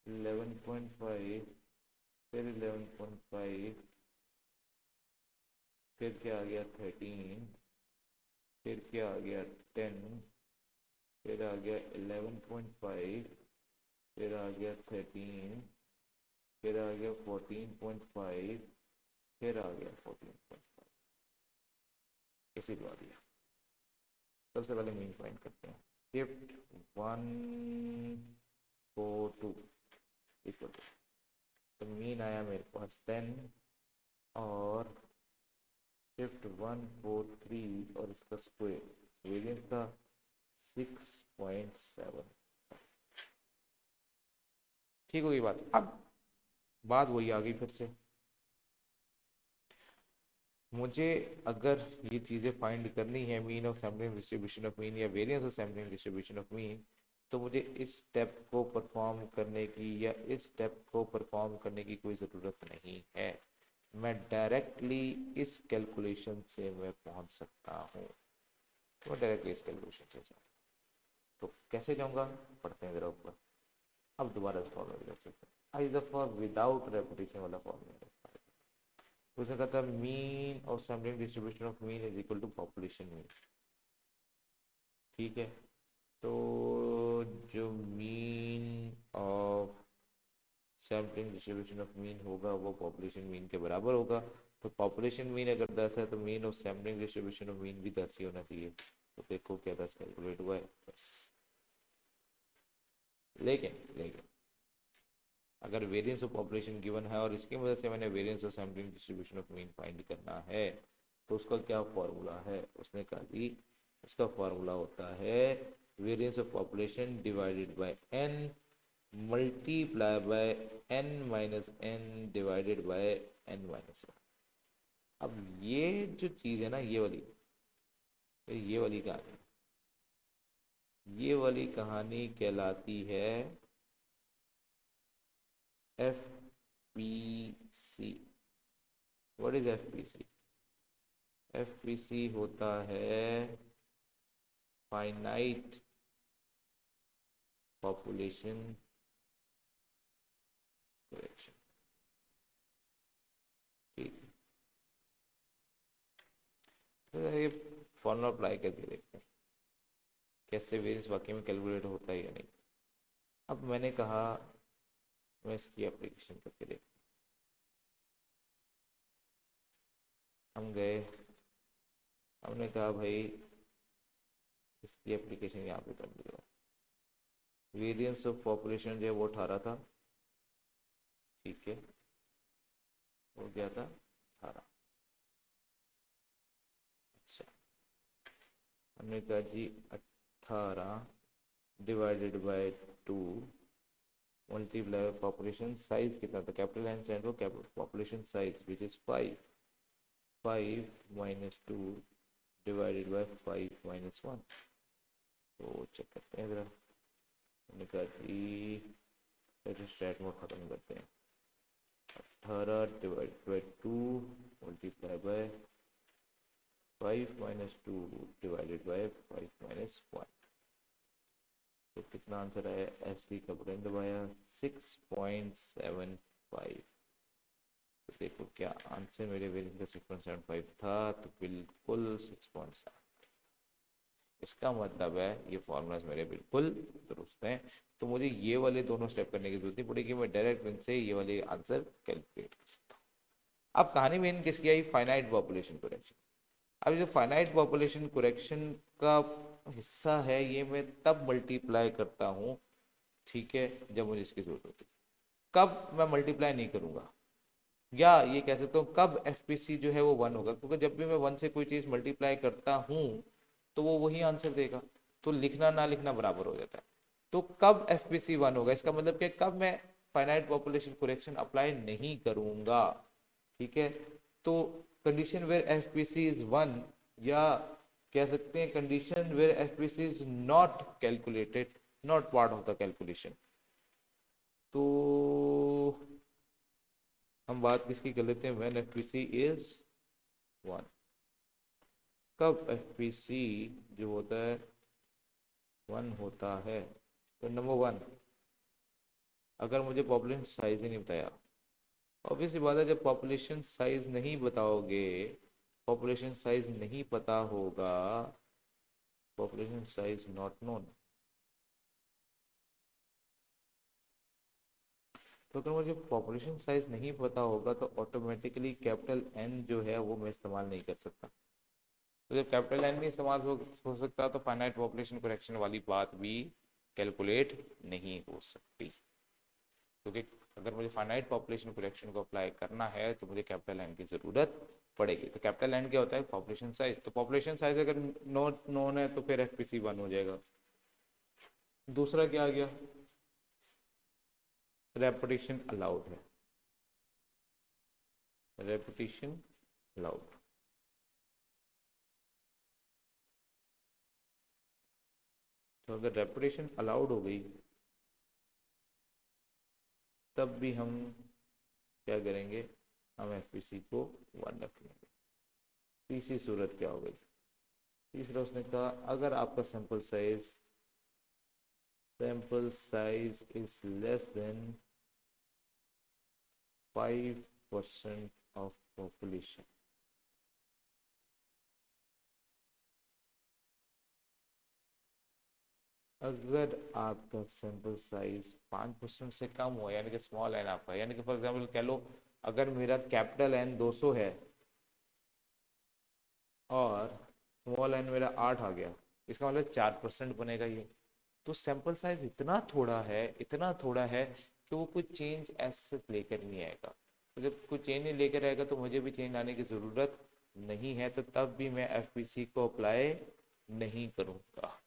11.5 फिर 11.5 फिर क्या आ गया 13 फिर क्या आ गया 10 फिर आ गया 11.5 फिर आ गया 13 फिर आ गया 14.5 फिर आ गया 14.5। इसी बात दिया। सबसे पहले मीन फाइंड करते हैं। शिफ्ट 1 4 2 इक्वल टू, तो मीन आया मेरे पास 10 और शिफ्ट 1 4 3 और इसका स्क्वायर वेरिएंस था 6.7। ठीक होगी बात। अब बात वही आ गई फिर से, मुझे अगर ये चीज़ें फाइंड करनी है, mean of sampling distribution of mean या variance of sampling distribution of mean, तो मुझे इस स्टेप को परफॉर्म करने की या इस स्टेप को परफॉर्म करने की कोई ज़रूरत नहीं है। मैं डायरेक्टली इस कैलकुलेशन से मैं पहुंच सकता हूँ। तो मैं डायरेक्टली इस कैलकुलेशन से जाऊँ, तो कैसे जाऊँगा, पढ़ते हैं ज़रा ऊपर। अब दोबारा फॉर्मूला कर सकते हैं। आई दफा विदाउट रेपिटेशन वाला फॉर्मूला उसने कहा था mean of sampling distribution of mean is equal to population mean. ठीक है, तो जो mean of sampling distribution of mean होगा वो पॉपुलेशन मीन के बराबर होगा। तो पॉपुलेशन मीन अगर 10 है तो mean of sampling distribution of mean भी 10 ही होना चाहिए। तो देखो क्या 10 कैलकुलेट हुआ है 10। लेकिन अगर वेरिएंस ऑफ पॉपुलेशन गिवन है और इसकी वजह से मैंने variance of sampling distribution of mean find करना है, तो उसका क्या फॉर्मूला है। उसने कहा कि उसका फॉर्मूला होता है variance of population divided by n multiply by n minus n divided by n minus 1। अब ये जो चीज़ है ना, ये वाली कहानी, ये वाली कहानी कहलाती है FPC। What is FPC? FPC होता है फाइनाइट पॉपुलेशन करेक्शन। ठीक, तो ये फॉर्मूला अप्लाई करके देखते हैं कैसे वेरिएंस वाकई में कैलकुलेट होता है या नहीं। अब मैंने कहा मैं इसकी एप्लीकेशन करके देखता हूँ। हम गए, हमने कहा भाई इसकी एप्लीकेशन यहाँ पे कर दिया। वेरिएंस ऑफ पॉपुलेशन जो है वो 18 था। ठीक है, हो गया था 18। अच्छा, हमने कहा जी 18 divided by 2 multiply population size कितना था, capital N stand for population size which is 5 5 minus 2 divided by 5 - 1। तो चेक करते हैं जरा। मैंने कहा जी फिर स्ट्रेट मोड खत्म करते हैं। 18 divide by 2 multiply bye 5 - 2 divided by 5 - 1। तो कितना आंसर आया? एस डी का बटन दबाया 6.75। तो देखो क्या आंसर मेरे वेरिएंस का 6.75 था, तो बिल्कुल 6.7। इसका मतलब है ये फॉर्मूलाज मेरे बिल्कुल दुरुस्त हैं। तो मुझे ये वाले दोनों स्टेप करने की जरूरत नहीं पड़ेगी, मैं डायरेक्ट इनसे ये वाले आंसर कैलकुलेट कर सकता हूँ। अब कहानी में किसकी आई? Finite population correction. अब जो फाइनाइट पॉपुलेशन करेक्शन का हिस्सा है ये मैं तब मल्टीप्लाई करता हूँ, ठीक है, जब मुझे इसकी जरूरत होती है। कब मैं मल्टीप्लाई नहीं करूंगा, या ये कह सकता हूँ कब एफपीसी जो है वो 1 होगा, क्योंकि जब भी मैं 1 से कोई चीज मल्टीप्लाई करता हूँ तो वो वही आंसर देगा, तो लिखना ना लिखना बराबर हो जाता है। तो कब एफपीसी 1 होगा, इसका मतलब कि कब मैं फाइनाइट पॉपुलेशन करेक्शन अप्लाई नहीं करूंगा, ठीक है। तो कंडीशन वेयर एफपीसी इज 1, या कह सकते हैं condition where FPC is not calculated, not part of the calculation. तो हम बात किसकी कर लेते हैं? When FPC is 1। कब एफपीसी जो होता है 1 होता है? तो नंबर 1, अगर मुझे पॉपुलेशन साइज ही नहीं बताया। ऑब्वियसली बात है, जब पॉपुलेशन साइज नहीं बताओगे, पॉपुलेशन साइज नहीं पता होगा, पॉपुलेशन साइज नॉट नोन, तो अगर मुझे पॉपुलेशन साइज नहीं पता होगा तो ऑटोमेटिकली कैपिटल एन जो है वो मैं इस्तेमाल नहीं कर सकता। तो जब कैपिटल एन नहीं इस्तेमाल हो सकता तो फाइनाइट पॉपुलेशन करेक्शन वाली बात भी कैलकुलेट नहीं हो सकती, क्योंकि अगर मुझे फाइनाइट पॉपुलेशन करेक्शन को अप्लाई करना है तो मुझे कैपिटल एन की जरूरत पड़ेगी। तो कैपिटल एन क्या होता है? Population size. तो पॉपुलेशन साइज अगर नोन है तो फिर एफपीसी 1 हो जाएगा। दूसरा क्या आ गया? रेपिटेशन अलाउड है, रेपिटेशन अलाउड। तो अगर रेपिटेशन अलाउड हो गई तब भी हम क्या करेंगे? हम एफपीसी को 1 रख लेंगे। तीसरी सूरत क्या हो गई? तीसरा उसने कहा अगर आपका sample size is less than 5% of population, अगर आपका सैंपल साइज 5% से कम हो, यानी कि स्मॉल एन आपका, यानी कि फॉर एग्जांपल कह लो अगर मेरा कैपिटल एन 200 है और स्मॉल एन मेरा 8 आ गया, इसका मतलब 4% बनेगा ये। तो सैंपल साइज इतना थोड़ा है, इतना थोड़ा है कि वो कोई चेंज ऐसे लेकर नहीं आएगा। तो जब कोई चेंज नहीं लेकर आएगा तो मुझे भी चेंज लाने की ज़रूरत नहीं है, तो तब भी मैं एफपीसी को अप्लाई नहीं करूँगा।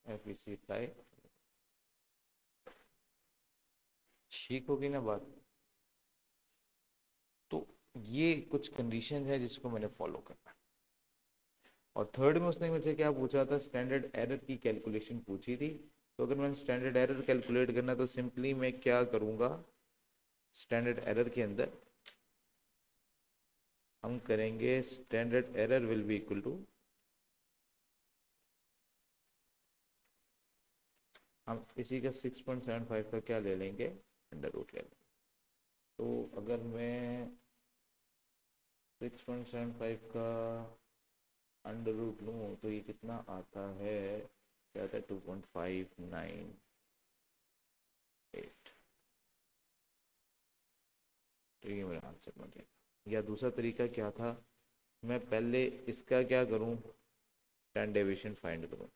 एफपीसी अप्लाई, ठीक होगी ना बात? तो ये कुछ कंडीशन है जिसको मैंने फॉलो करना है। और थर्ड में उसने मुझे क्या पूछा था? स्टैंडर्ड एरर की कैलकुलेशन पूछी थी। तो अगर मैंने स्टैंडर्ड एरर कैलकुलेट करना तो सिंपली मैं क्या करूँगा? स्टैंडर्ड एरर के अंदर हम करेंगे standard error will be equal to, हम इसी का 6.75 का क्या ले लेंगे? अंडर रूट ले लेंगे। तो अगर मैं 6.75 का अंडर रूट लूँ तो ये कितना आता है? क्या आता है? 2.598। तो ये मेरा आंसर बन गया। या दूसरा तरीका क्या था? मैं पहले इसका क्या करूँ? स्टैंडर्ड डेविएशन फाइंड करूँ।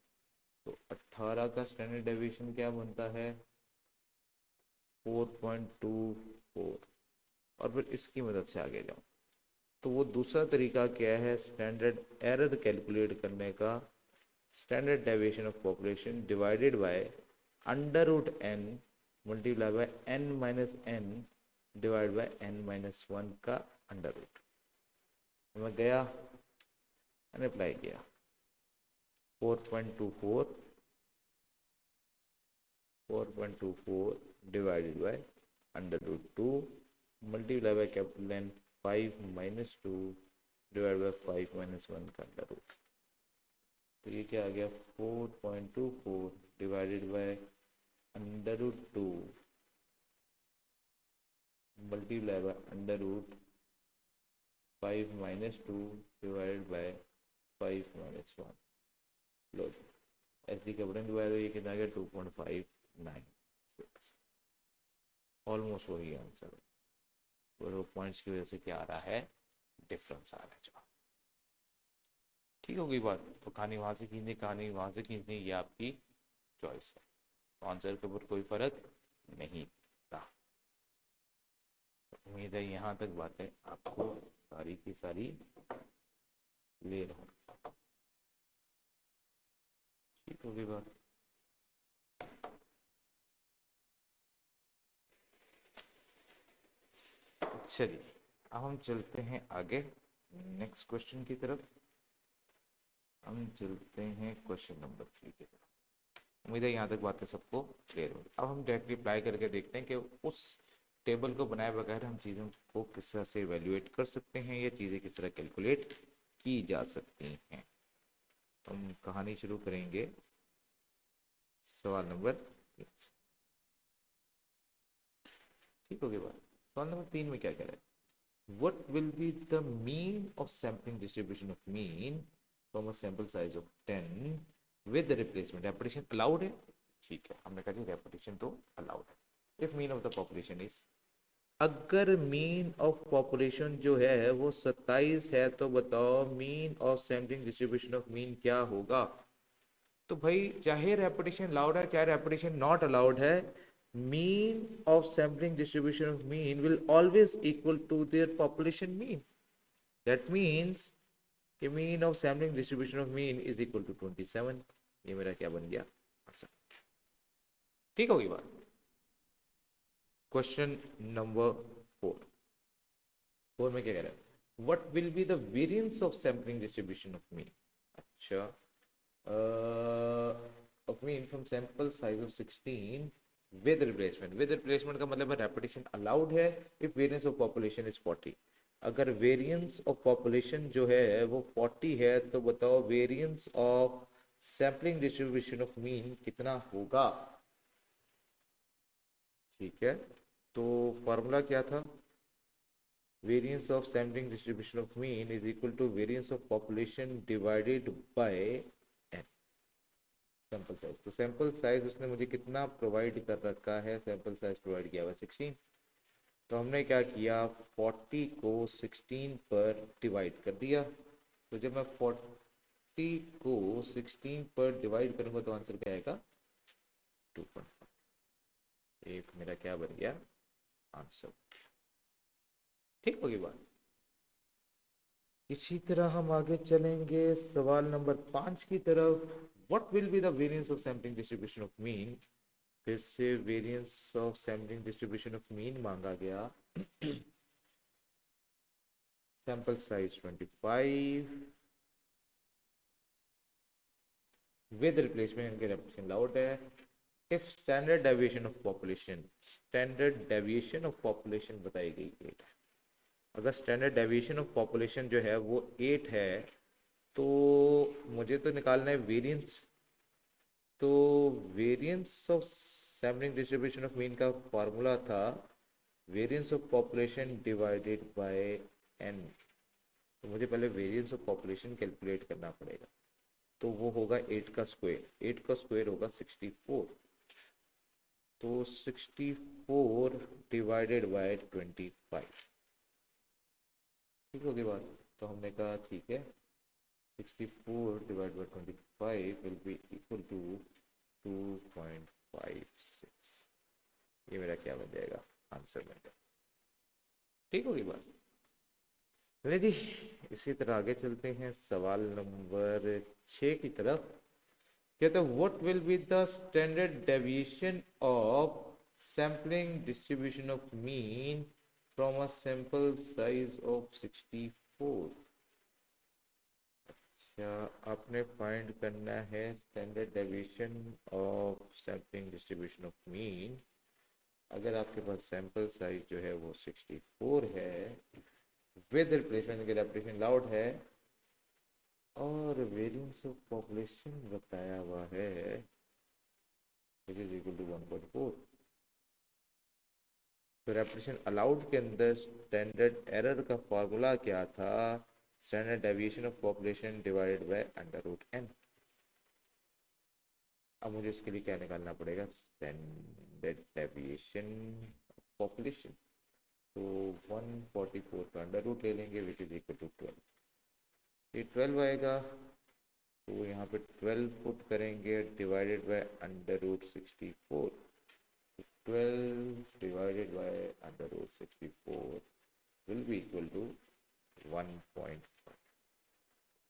तो 18 का स्टैंडर्ड डेविएशन क्या बनता है? 4.24। और फिर इसकी मदद से आगे जाऊँ तो वो दूसरा तरीका क्या है स्टैंडर्ड एरर कैलकुलेट करने का? Standard deviation of population divided by under root N multiply by n - n divide by n-1 का अंडर रूट। मैं गया मैंने अप्लाई किया 4.24 divided by under root 2 multiply by capital N 5-2 divide by 5-1 का under root. तो ये क्या आ गया 4.24 divided by under root 2 multiply by under root 5-2 divided by 5-1। लो एस डी कैपिटल डिवाइड ये कितना आ गया 2.596। ऑलमोस्ट वही आंसर। तो पॉइंट्स की वजह से क्या आ रहा है, डिफरेंस आ रहा है जवाब। ठीक होगी बात। तो कहानी वहां से खींचनी, कहानी वहां से खींचनी, ये आपकी चॉइस है। तो आंसर के ऊपर कोई फर्क नहीं था। उम्मीद है यहाँ तक बातें आपको सारी की सारी क्लियर हो। ठीक होगी बात। चलिए अब हम चलते हैं आगे नेक्स्ट क्वेश्चन की तरफ। हम चलते हैं क्वेश्चन नंबर 3 की तरफ। उम्मीद है यहाँ तक बातें सबको क्लियर होगी। अब हम डायरेक्टली अप्लाई करके देखते हैं कि उस टेबल को बनाए बगैर हम चीज़ों को किस तरह से इवेल्युएट कर सकते हैं, या चीज़ें किस तरह कैलकुलेट की जा सकती हैं। हम कहानी शुरू करेंगे सवाल नंबर 3 से। ठीक होगी बात। सवाल नंबर 3 में क्या कह रहा है, what will be the mean of sampling distribution of mean from a sample size of 10 with the replacement? Repetition allowed है, ठीक है, हमने कहा जी repetition तो allowed है। if mean of the population is, अगर मीन ऑफ पॉपुलेशन जो है वो 27 है तो बताओ mean of sampling distribution of mean क्या होगा। तो भाई चाहे रेपिटेशन अलाउड है चाहे रेपिटेशन नॉट अलाउड है, mean of sampling distribution of mean will always equal to their population mean. That means कि mean of sampling distribution of mean is equal to 27। ये मेरा क्या बन गया आंसर। ठीक होगी बात। क्वेश्चन नंबर 4 में क्या कह रहा है, what will be the variance of sampling distribution of mean। अच्छा of mean from sample size of 16 with replacement का मतलब है रेपिटेशन अलाउड है if variance of population is 40। अगर वेरिएंस ऑफ पॉपुलेशन जो है वो 40 है तो बताओ variance of sampling distribution of mean कितना होगा। ठीक है, तो फॉर्मूला क्या था, variance of sampling distribution of mean is equal to variance of population divided by sample size. तो सैंपल साइज उसने मुझे कितना प्रोवाइड कर रखा है, सैंपल साइज प्रोवाइड किया हुआ 16। तो हमने क्या किया 40 को 16 पर डिवाइड कर दिया। तो जब मैं 40 को 16 पर डिवाइड करूंगा तो आंसर क्या आएगा 2.5। एक मेरा क्या बन गया आंसर। ठीक होगी बात। इसी तरह हम आगे चलेंगे सवाल नंबर 5 की तरफ। What will be the variance of sampling distribution of mean. फिर से variance of sampling distribution of mean मांगा गया। सैंपल साइज 25 विद रिप्लेसमेंट के रेपिटेशन अलाउड है। If standard deviation of population, standard deviation of population बताई गई 8 है। अगर स्टैंडर्ड डेविएशन ऑफ पॉपुलेशन जो है वो 8 है तो मुझे तो निकालना है वेरिएंस। तो variance of sampling distribution of mean का फॉर्मूला था variance of population divided by N. तो मुझे पहले वेरिएंस ऑफ पॉपुलेशन कैलकुलेट करना पड़ेगा। तो वो होगा 8 का स्क्वायर, 8 का स्क्वायर होगा 64। तो 64 डिवाइडेड बाय 25। ठीक होगी बात। तो हमने कहा ठीक है 64 divide by 25 will be equal to 2.56। ये मेरा क्या बन जाएगा आंसर बन जाएगा। ठीक होगी बात। चलिए जी इसी तरह आगे चलते हैं सवाल नंबर 6 की तरफ। कहते हैं what will be the standard deviation of sampling distribution of mean from a sample size of 64. अच्छा, आपने फाइंड करना है standard deviation of sampling distribution of mean. अगर आपके पास सैंपल साइज जो है वो 64 है, विद रिप्लेसमेंट के रेप्लिकेशन लाउड है, और वेरिएंस ऑफ पॉपुलेशन बताया हुआ है विच इज इक्वल टू 1.4। तो रेप्लिकेशन अलाउड के अंदर स्टैंडर्ड एरर का फॉर्मूला क्या था? Standard deviation of population divided by under root N. अब मुझे इसके लिए क्या निकालना पड़ेगा? Standard deviation of population. तो 144 का अंडर रूट ले लेंगे विच इज इक्वल टू 12। ये 12 आएगा, तो यहाँ पे 12 पुट करेंगे divided by under root 64। 12 divided by under root 64 will be equal to 1.5।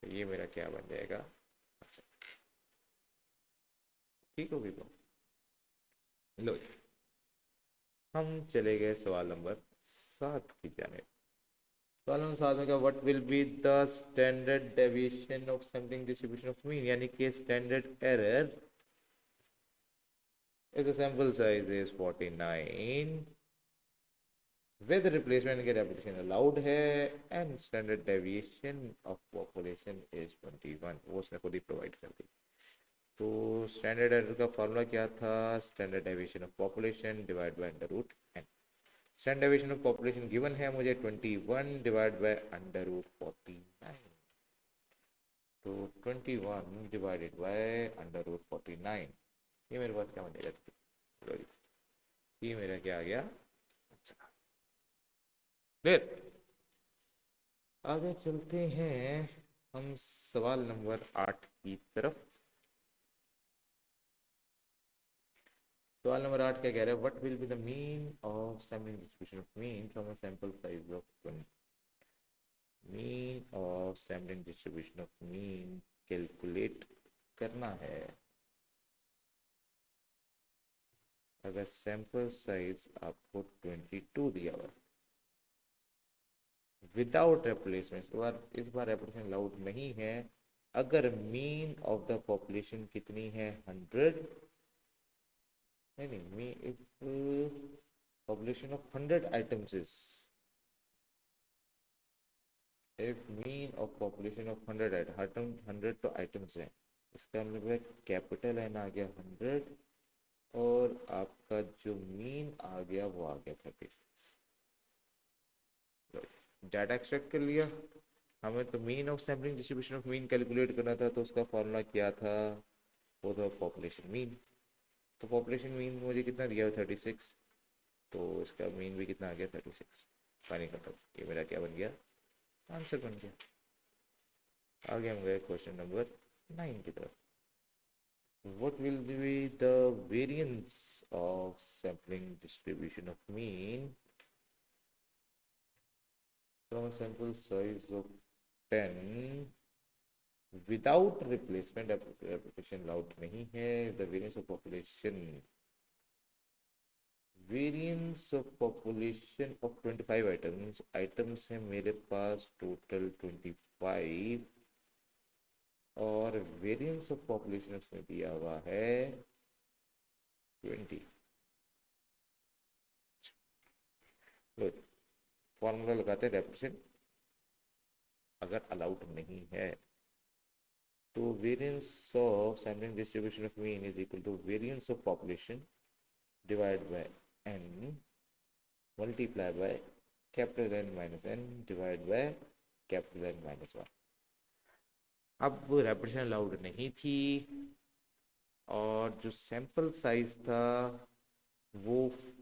तो ये मेरा क्या बन जाएगा? अच्छा, ठीक होगी तो लो जी, हम चले गए सवाल नंबर 7 की जाने। सवाल नंबर 7 में क्या, what will be the standard deviation of sampling distribution of mean, यानी कि standard error if the sample size is 49 with replacement के repetition allowed है and standard deviation of population is 21, वो उसने खुद ही प्रोवाइड कर दी। तो स्टैंडर्ड एरर का फॉर्मूला क्या था? Standard deviation of population divide by under root N. Standard deviation of population given है मुझे 21 डिवाइड बाय अंडर रूट 49। तो 21 डिवाइडेड बाय अंडर रूट 49, ये मेरे पास क्या बन जाएगा? ये मेरा क्या आ गया? अच्छा, फिर आगे चलते हैं हम सवाल नंबर 8 की तरफ। सवाल नंबर 8 क्या कह रहा है? What will be the mean of sampling distribution of mean from a sample size of 20। Mean of sampling distribution of mean calculate करना है अगर सैंपल साइज आपको 22 दिया हुआ विदाउट रिप्लेसमेंट। इस बार रिप्लेसमेंट अलाउड नहीं है। अगर मीन ऑफ द पॉपुलेशन कितनी है? 100। नहीं, me if population of 100 items is, if mean of population of 100 item 100 तो items है, इसका मतलब कैपिटल एन आ गया 100 और आपका जो मीन आ गया वो आ गया 36। डाटा एक्सट्रैक्ट कर लिया। हमें तो mean of sampling distribution of mean calculate करना था, तो उसका फॉर्मूला क्या था? वो था पॉपुलेशन मीन। तो पॉपुलेशन मीन मुझे कितना दिया? 36, तो इसका मीन भी कितना आ गया? 36। पानी खत्म। ये मेरा क्या बन गया? आंसर बन गया। आगे हम गए क्वेश्चन नंबर 9 की तरफ। What will be the variance of sampling distribution of mean from a sample size of 10 without replacement? application allowed नहीं है। The variance of population, variance of population of 25 items है मेरे पास टोटल 25, और variance of population उसने दिया हुआ है 20। Formula लगाते हैं रेप्रेजेंट अगर अलाउड नहीं है। तो variance of sampling distribution of mean is equal to variance of population divide by N multiply by capital N minus N divide by capital N minus 1। अब रेप्रेजेंट अलाउड नहीं थी और जो सैंपल साइज था वो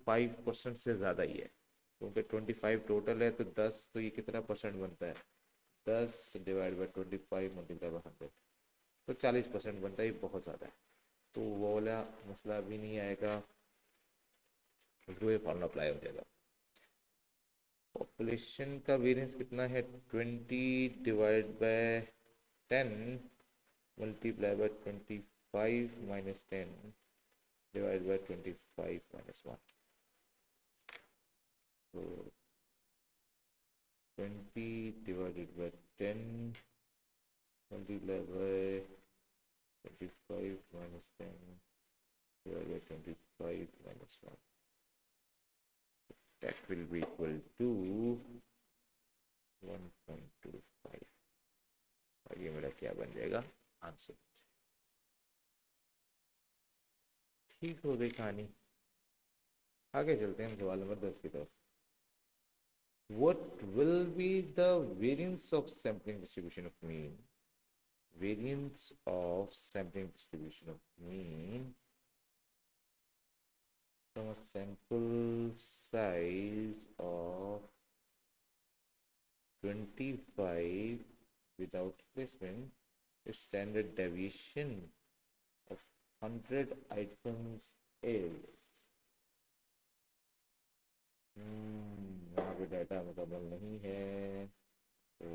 5% से ज़्यादा ही है, क्योंकि 25 टोटल है। तो 10, तो ये कितना परसेंट बनता है? 10 डिवाइड बाई 25 मल्टीप्लाई बाई 100, तो 40% बनता है। ये बहुत ज़्यादा है, तो वो वाला मसला भी नहीं आएगा, उसको ये फॉर्मूला अप्लाई हो जाएगा। पॉपुलेशन का वेरिएंस कितना है? 20 divide by 10 multiply by 25 minus 10 divide by 25 minus 1। तो 20 divided by 10 multiplied by 25 minus 10 divided by 25 minus 1. That will be equal to 1.25. और ये मेरा क्या बन जाएगा आंसर। ठीक हो गई कहानी। आगे चलते हैं सवाल नंबर 10 की तरफ। What will be the variance of sampling distribution of mean? Variance of sampling distribution of mean from a sample size of 25 without replacement, standard deviation of 100 items is यहाँ पे डाटा मुकम्मल नहीं है तो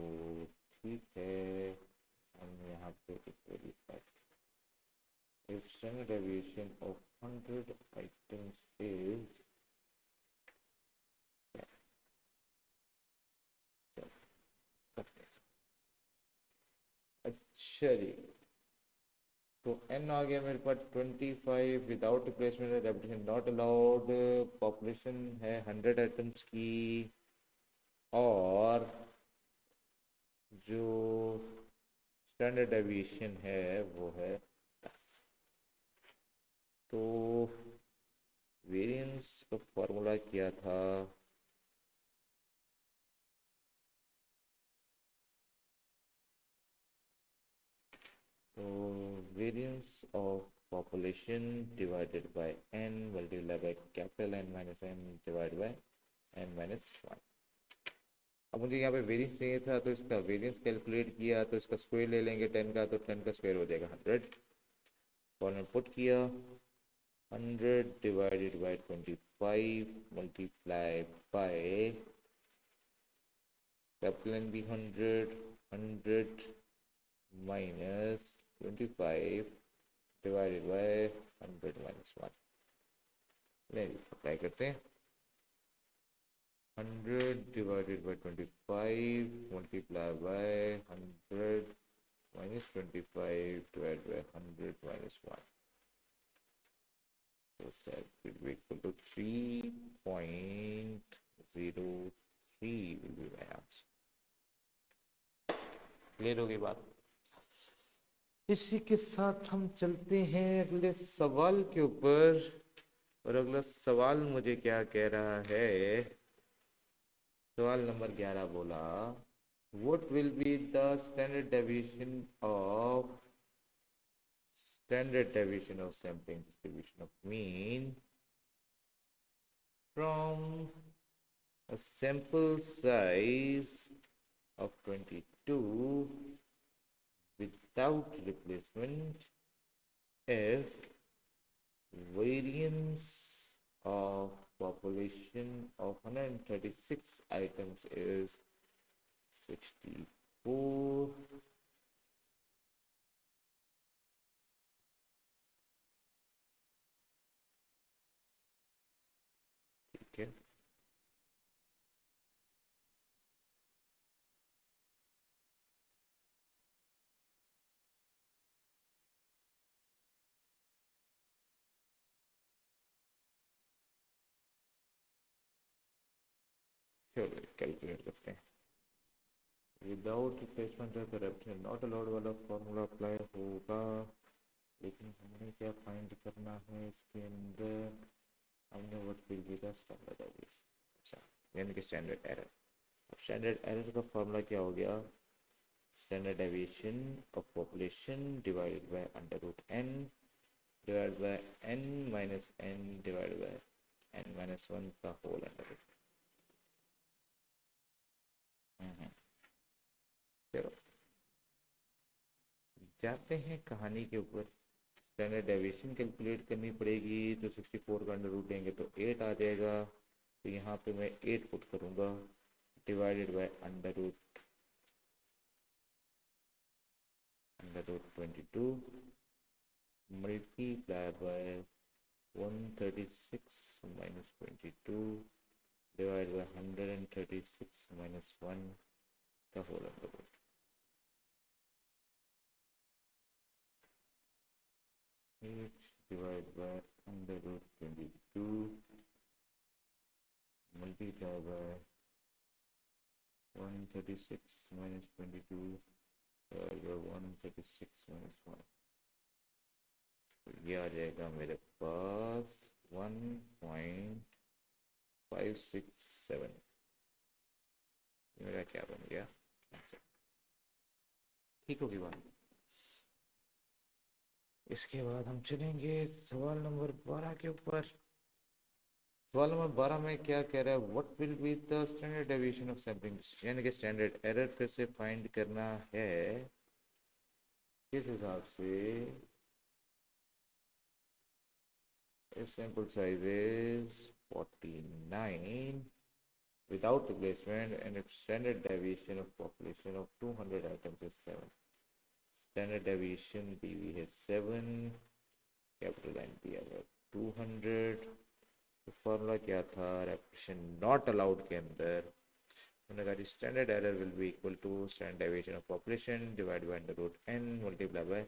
ठीक है, हम यहाँ पे if standard deviation of 100 items is अच्छा जी, तो n आ गया मेरे पास 25 without replacement, repetition not allowed, population है 100 आइटम्स की और जो स्टैंडर्ड डेविएशन है वो है 10। तो वेरिएंस का फॉर्मूला क्या था? तो variance of population divided by n multiply by capital N minus n divide bye n minus 1। अब मुझे यहाँ पे वेरिएंस चाहिए था तो इसका वेरिएंस कैलकुलेट किया तो इसका स्क्वायर ले लेंगे 10 का, तो 10 का स्क्वायर हो जाएगा 100। फॉर्मूला पुट किया 100 divided by 25 multiply by capital N भी 100 minus 25 divided by 100 minus 1। Apply करते हैं 100 divided by 25 multiplied by 100 minus 25 divided by 100 minus 1. So that will be equal to 3.03 will be my answer. Clear हो गई बात? इसी के साथ हम चलते हैं अगले सवाल के ऊपर। और अगला सवाल मुझे क्या कह रहा है? सवाल नंबर 11 बोला what will be the standard deviation of sampling distribution of mean from a sample size of 22 without replacement if variance of population of 136 items is 64 ठीक है। चलो कैलकुलेट करते हैं। विदाउट रिप्लेसमेंट है तो रेपिटेशन नॉट अलाउड वाला formula apply होगा, लेकिन हमने क्या फाइंड करना है इसके अंदर? हमने what will be the standard deviation, अच्छा यानी कि स्टैंडर्ड एरर। अब स्टैंडर्ड एरर का फॉर्मूला क्या हो गया? Standard deviation of population divided by under root n divided by n minus n divided by n minus 1 का होल अंडर रूट। चलो जाते हैं कहानी के ऊपर। स्टैंडर्ड डेविएशन कैलकुलेट करनी पड़ेगी तो 64 का अंडर रूट लेंगे तो 8 आ जाएगा। तो यहाँ पे मैं 8 पुट करूँगा divided by under root 22 multiply by 136 minus 22 divide by 136 minus 1 का whole under root. Eight divide by under root 22 multiply by 136 minus 22 divide by 136 minus 1। तो ये आ जाएगा मेरे पास 1.567। मेरा क्या बन गया आंसर। ठीक होगी बात। इसके बाद हम चलेंगे सवाल नंबर 12 के ऊपर। सवाल नंबर 12 में क्या कह रहा है, what will be the standard deviation of sampling, यानी कि स्टैंडर्ड एरर फिर से फाइंड करना है। किस हिसाब से if sample size is 49 without replacement and if standard deviation of population of 200 items is 7, standard deviation PV है 7, कैपिटल एन दिया गया 200। तो फॉर्मूला क्या था, रेपिटेशन नॉट अलाउड के अंदर हमने कहा standard error will be equal to standard deviation of population divide by under root N multiply by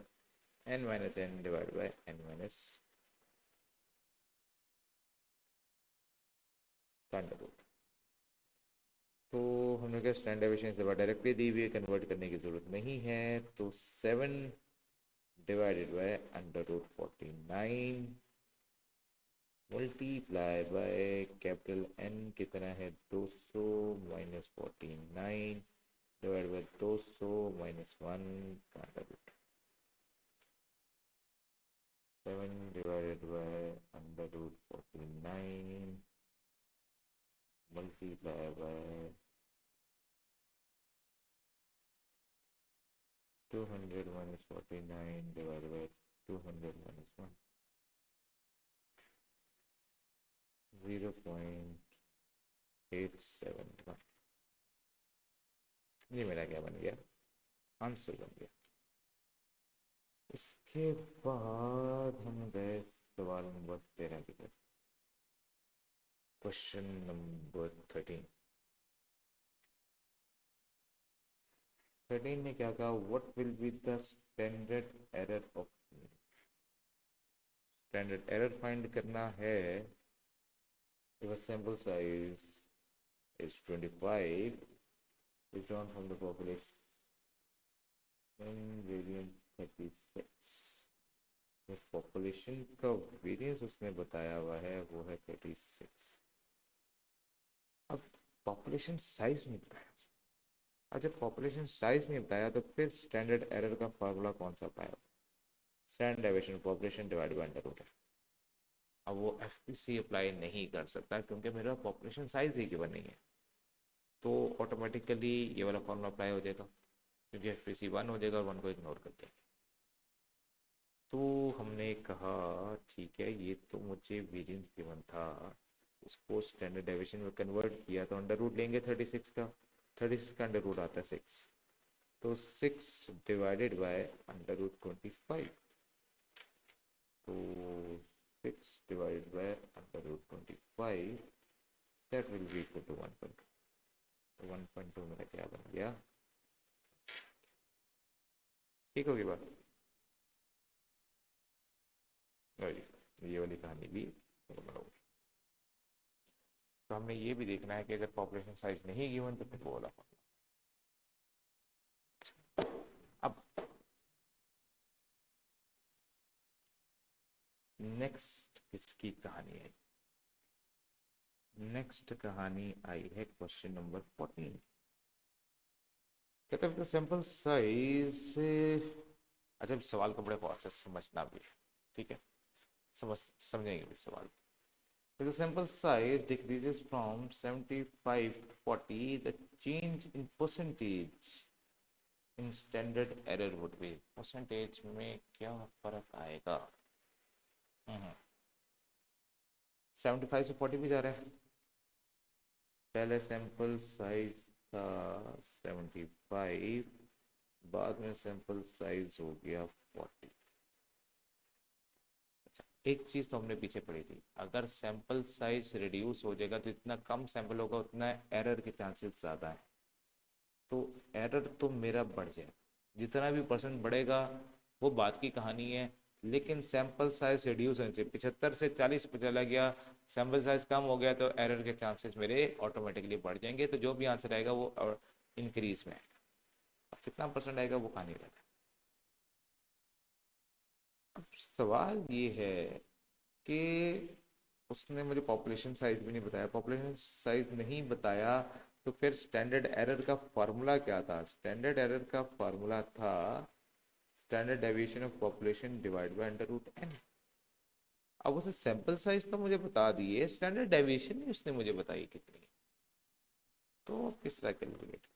N minus N divide by N minus under root. तो हमने कहा स्टैंडर्ड डेविएशन से directly दी हुई है, कन्वर्ट करने की जरूरत नहीं है। तो 7 divided by under root 49 multiply by capital N कितना है 200 minus 49 divide by 200 minus 1 under root 7 divided by under root 49 multiply by 200 minus 49 divide by 200 minus 1 0.871। ये मेरा क्या बन गया, आंसर बन गया। इसके बाद हम गए सवाल नंबर 13 की तरफ। क्वेश्चन नंबर 13 ने क्या कहा, what will be the standard error of, standard error find करना है। if a sample size is 25 is drawn from the population variance 36, तो पॉपुलेशन का वेरिएंस उसने बताया हुआ है वो है 36। अब पॉपुलेशन साइज नहीं बताया उसने। अब जब पॉपुलेशन साइज नहीं बताया तो फिर स्टैंडर्ड एरर का फार्मूला कौन सा पाया, standard deviation population divide by under root. अब वो एफपीसी अप्लाई नहीं कर सकता क्योंकि मेरा पॉपुलेशन साइज ही गिवन नहीं है, तो ऑटोमेटिकली ये वाला फॉर्मूला अप्लाई हो जाएगा क्योंकि एफपीसी 1 हो जाएगा और 1 को इग्नोर कर देंगे। तो हमने कहा ठीक है, ये तो मुझे वेरिएंस गिवन था, उसको स्टैंडर्ड डेविएशन में कन्वर्ट किया तो अंडर रूट लेंगे 36 का, 36 का अंडर रूट आता है 6, तो 6 डिवाइडेड बाय अंडर रूट 25, तो 6 divided by under root 25 that will be equal to 1.2। तो 1.2 मेरा क्या बन गया, ठीक होगी बात। ये वाली कहानी भी बनाओ। तो हमने ये भी देखना है कि अगर पॉपुलेशन साइज नहीं गिवन तो फिर वो वाला। अब नेक्स्ट किसकी कहानी है, नेक्स्ट कहानी आई है क्वेश्चन नंबर 14। कहते हैं सैंपल साइज, अच्छा सवाल को बड़े गौर से समझना भी, ठीक है, समझेंगे भी सवाल। If the sample size decreases from 75 to 40, the change in percentage in standard error would be, percentage में क्या फर्क आएगा। 75 से 40 भी जा रहा है, पहले सैंपल साइज था 75, बाद में सैंपल साइज हो गया 40। अच्छा एक चीज तो हमने पीछे पढ़ी थी, अगर सैंपल साइज रिड्यूस हो जाएगा तो जितना कम सैंपल होगा उतना एरर के चांसेस ज्यादा है। तो एरर तो मेरा बढ़ जाए, जितना भी परसेंट बढ़ेगा वो बात की कहानी है, लेकिन सैंपल साइज रिड्यूस होने से 75 से 40 पे चला गया, सैंपल साइज कम हो गया तो एरर के चांसेस मेरे ऑटोमेटिकली बढ़ जाएंगे, तो जो भी आंसर आएगा वो इंक्रीज में आएगा। अब कितना परसेंट आएगा वो कहानी रहता है। अब सवाल ये है कि उसने मुझे पॉपुलेशन साइज भी नहीं बताया, पॉपुलेशन साइज नहीं बताया, तो फिर स्टैंडर्ड एरर का फॉर्मूला क्या था? स्टैंडर्ड एरर का फॉर्मूला था standard deviation of population divide by under root N. अब उसने सैंपल साइज तो मुझे बता दी है, स्टैंडर्ड डेविएशन नहीं उसने मुझे बताई कितनी है, तो किस तरह कैलकुलेट?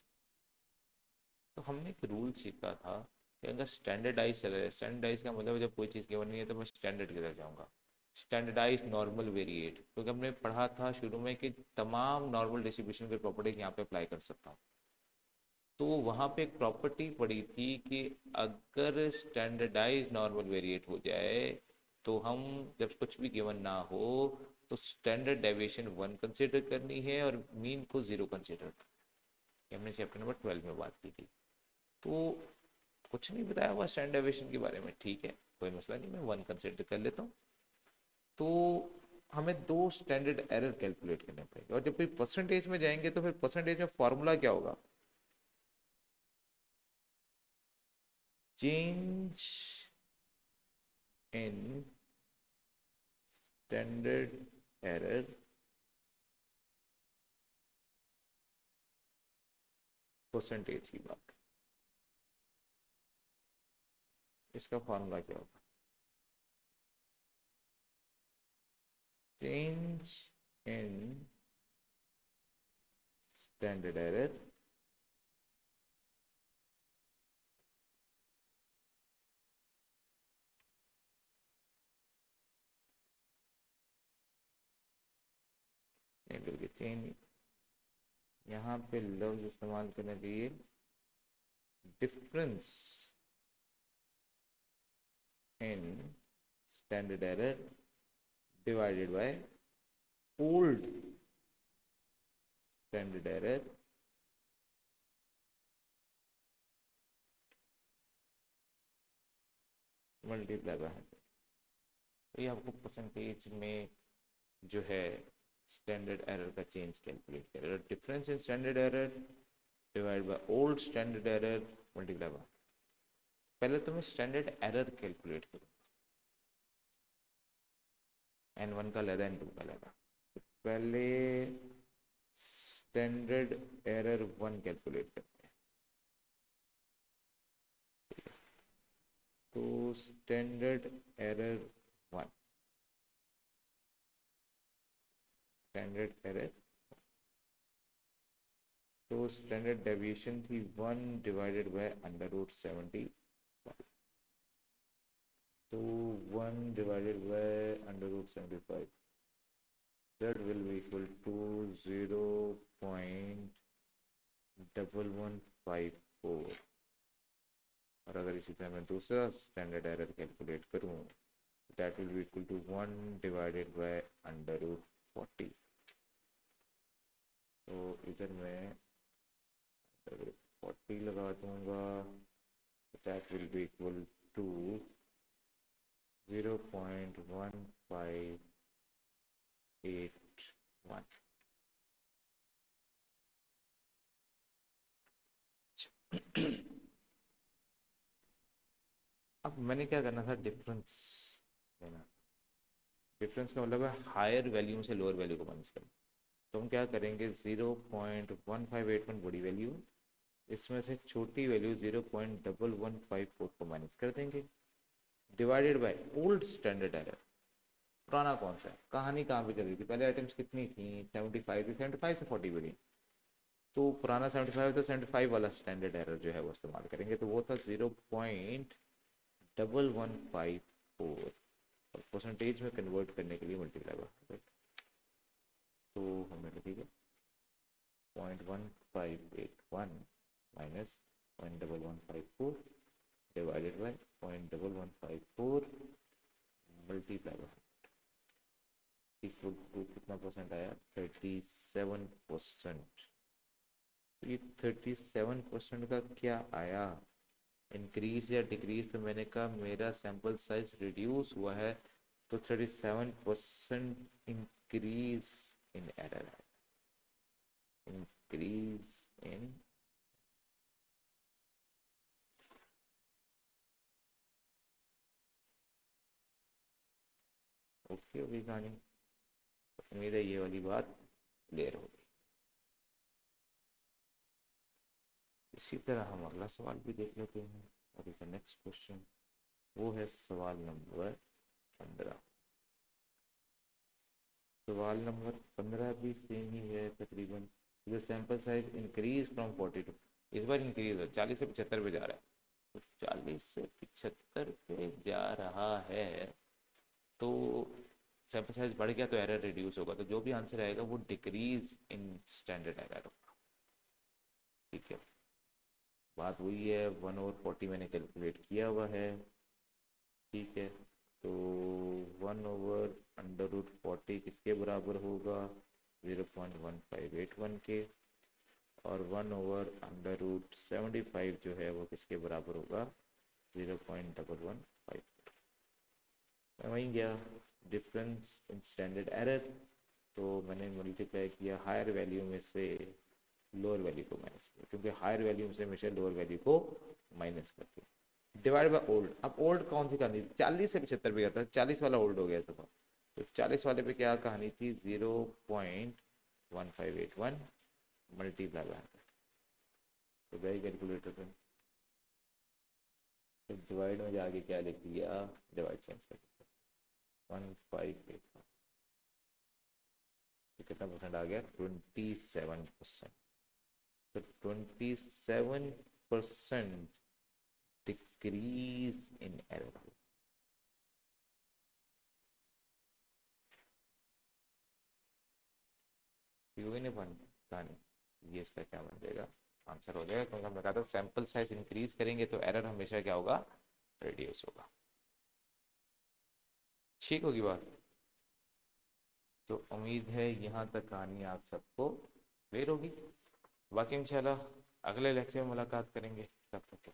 तो हमने एक रूल सीखा था कि अगर स्टैंडर्डाइज चला जाए, स्टैंडर्डाइज का मतलब जब कोई चीज़ गिवन नहीं है तो मैं स्टैंडर्ड की तरफ जाऊँगा, स्टैंडर्डाइज नॉर्मल वेरिएट, क्योंकि हमने पढ़ा था शुरू में कि तमाम नॉर्मल डिस्ट्रीब्यूशन की प्रॉपर्टीज यहाँ पे अप्लाई कर सकता हूँ। तो वहाँ पे एक प्रॉपर्टी पड़ी थी कि अगर स्टैंडर्डाइज नॉर्मल वेरिएट हो जाए तो हम जब कुछ भी गिवन ना हो तो स्टैंडर्ड डेविएशन 1 कंसिडर करनी है और मीन को 0 कंसिडर, हमने चैप्टर नंबर 12 में बात की थी। तो कुछ नहीं बताया हुआ स्टैंडर्ड डेविएशन के बारे में, ठीक है कोई मसला नहीं, मैं 1 कंसिडर कर लेता हूँ। तो हमें दो स्टैंडर्ड एरर कैलकुलेट करने पड़ेंगे, और जब भी परसेंटेज में जाएंगे तो फिर परसेंटेज में फॉर्मूला क्या होगा? Change in standard error percentage की बात, इसका फॉर्मूला क्या होगा? Change in standard error change, यहाँ पे लफ्ज इस्तेमाल करना चाहिए difference in standard error divided by old standard error multiply by 100। तो ये आपको परसेंटेज में जो है स्टैंडर्ड एरर का चेंज कैलकुलेट करेगा, difference in standard error divide by old standard error multiply by, पहले तो मैं स्टैंडर्ड एरर कैलकुलेट करूँ, n1 का लेगा n2 का लेगा, तो पहले स्टैंडर्ड एरर 1 कैलकुलेट करते हैं। तो स्टैंडर्ड एरर 1, स्टैंडर्ड एरर, तो स्टैंडर्ड डेविएशन थी 1 डिवाइडेड बाय अंडर रूट 70, तो 1 divided by under root 75, that will be equal to 0.1154। और अगर इसी तरह मैं दूसरा स्टैंडर्ड एरर कैलकुलेट करूँ, that will be equal to 1 divided by under root 40। तो इधर मैं 40 लगा दूंगा, that will be equal to 0.1581। अब मैंने क्या करना था, डिफरेंस लेना, डिफरेंस का मतलब है हायर वैल्यू से लोअर वैल्यू को माइनस करना। तो हम क्या करेंगे, 0.1581 बड़ी वैल्यू, इसमें से छोटी वैल्यू 0.1154 को माइनस कर देंगे, divided by old standard error, पुराना कौन सा है, कहानी कहाँ पे चल रही थी, पहले आइटम्स कितनी थी 75 थी, 75 से 40 बड़ी, तो पुराना 75 था, 75 वाला स्टैंडर्ड एरर जो है वो इस्तेमाल करेंगे, तो वो था 0.1154, और परसेंटेज में कन्वर्ट करने के लिए मल्टीप्लाई हुआ, तो हमने लिखा 0.1581 minus 0.1154 divided by 0.1154 multiply by equal to कितना परसेंट आया, 37%। तो ये 37% का क्या आया, इंक्रीज या डिक्रीज? तो मैंने कहा मेरा सैंपल साइज रिड्यूस हुआ है, तो 37% इंक्रीज इन एरर है, इंक्रीज इन ओके होगी कहानी। उम्मीद है ये वाली बात क्लियर होगी। इसी तरह हम अगला सवाल भी देख लेते हैं। और इज नेक्स्ट क्वेश्चन, वो है सवाल नंबर 15। सवाल नंबर 15 भी सेम ही है तकरीबन। The sample size increase from 42, इस बार इंक्रीज है, 40 से 75 पे जा रहा है। तो 40 से 75 पे जा रहा है, तो सैंपल साइज बढ़ गया तो एरर रिड्यूस होगा, तो जो भी आंसर आएगा वो डिक्रीज इन स्टैंडर्ड एरर होगा। ठीक है, बात वही है, 1/40 मैंने कैलकुलेट किया हुआ है। ठीक है, तो 1/√40 किसके बराबर होगा, 0.1581 के। और 1/√75 जो है वो किसके बराबर होगा, 0.1115। मैं वहीं गया, डिफरेंस इन स्टैंडर्ड एरर, तो मैंने मल्टीप्लाई किया हायर वैल्यू में से लोअर वैल्यू को माइनस किया, क्योंकि हायर वैल्यू से हमेशा लोअर वैल्यू को माइनस करते हैं। डिवाइड बाय ओल्ड, अब ओल्ड कौन सी कहानी थी, 40 से 75 पे गया था, 40 वाला ओल्ड हो गया था। तो 40 वाले पे क्या कहानी थी, 0.1581 मल्टीप्लाई बाय 100। तो गई कैलकुलेटर पे, तो डिवाइड में जाके क्या लिख दिया, डिवाइड चेंज कर दिया, 1581, तो कितना परसेंट आ गया, 27%। तो 27% डिक्रीज इन एरर। ये इसका क्या बन जाएगा, आंसर हो जाएगा, क्योंकि हमने कहा था सैंपल साइज इंक्रीज करेंगे तो एरर हमेशा क्या होगा, रिड्यूस होगा। ठीक होगी बात। तो उम्मीद है यहाँ तक कहानी आप सबको क्लियर होगी। बाकी इंशाल्लाह अगले लेक्चर में मुलाकात करेंगे, तब तक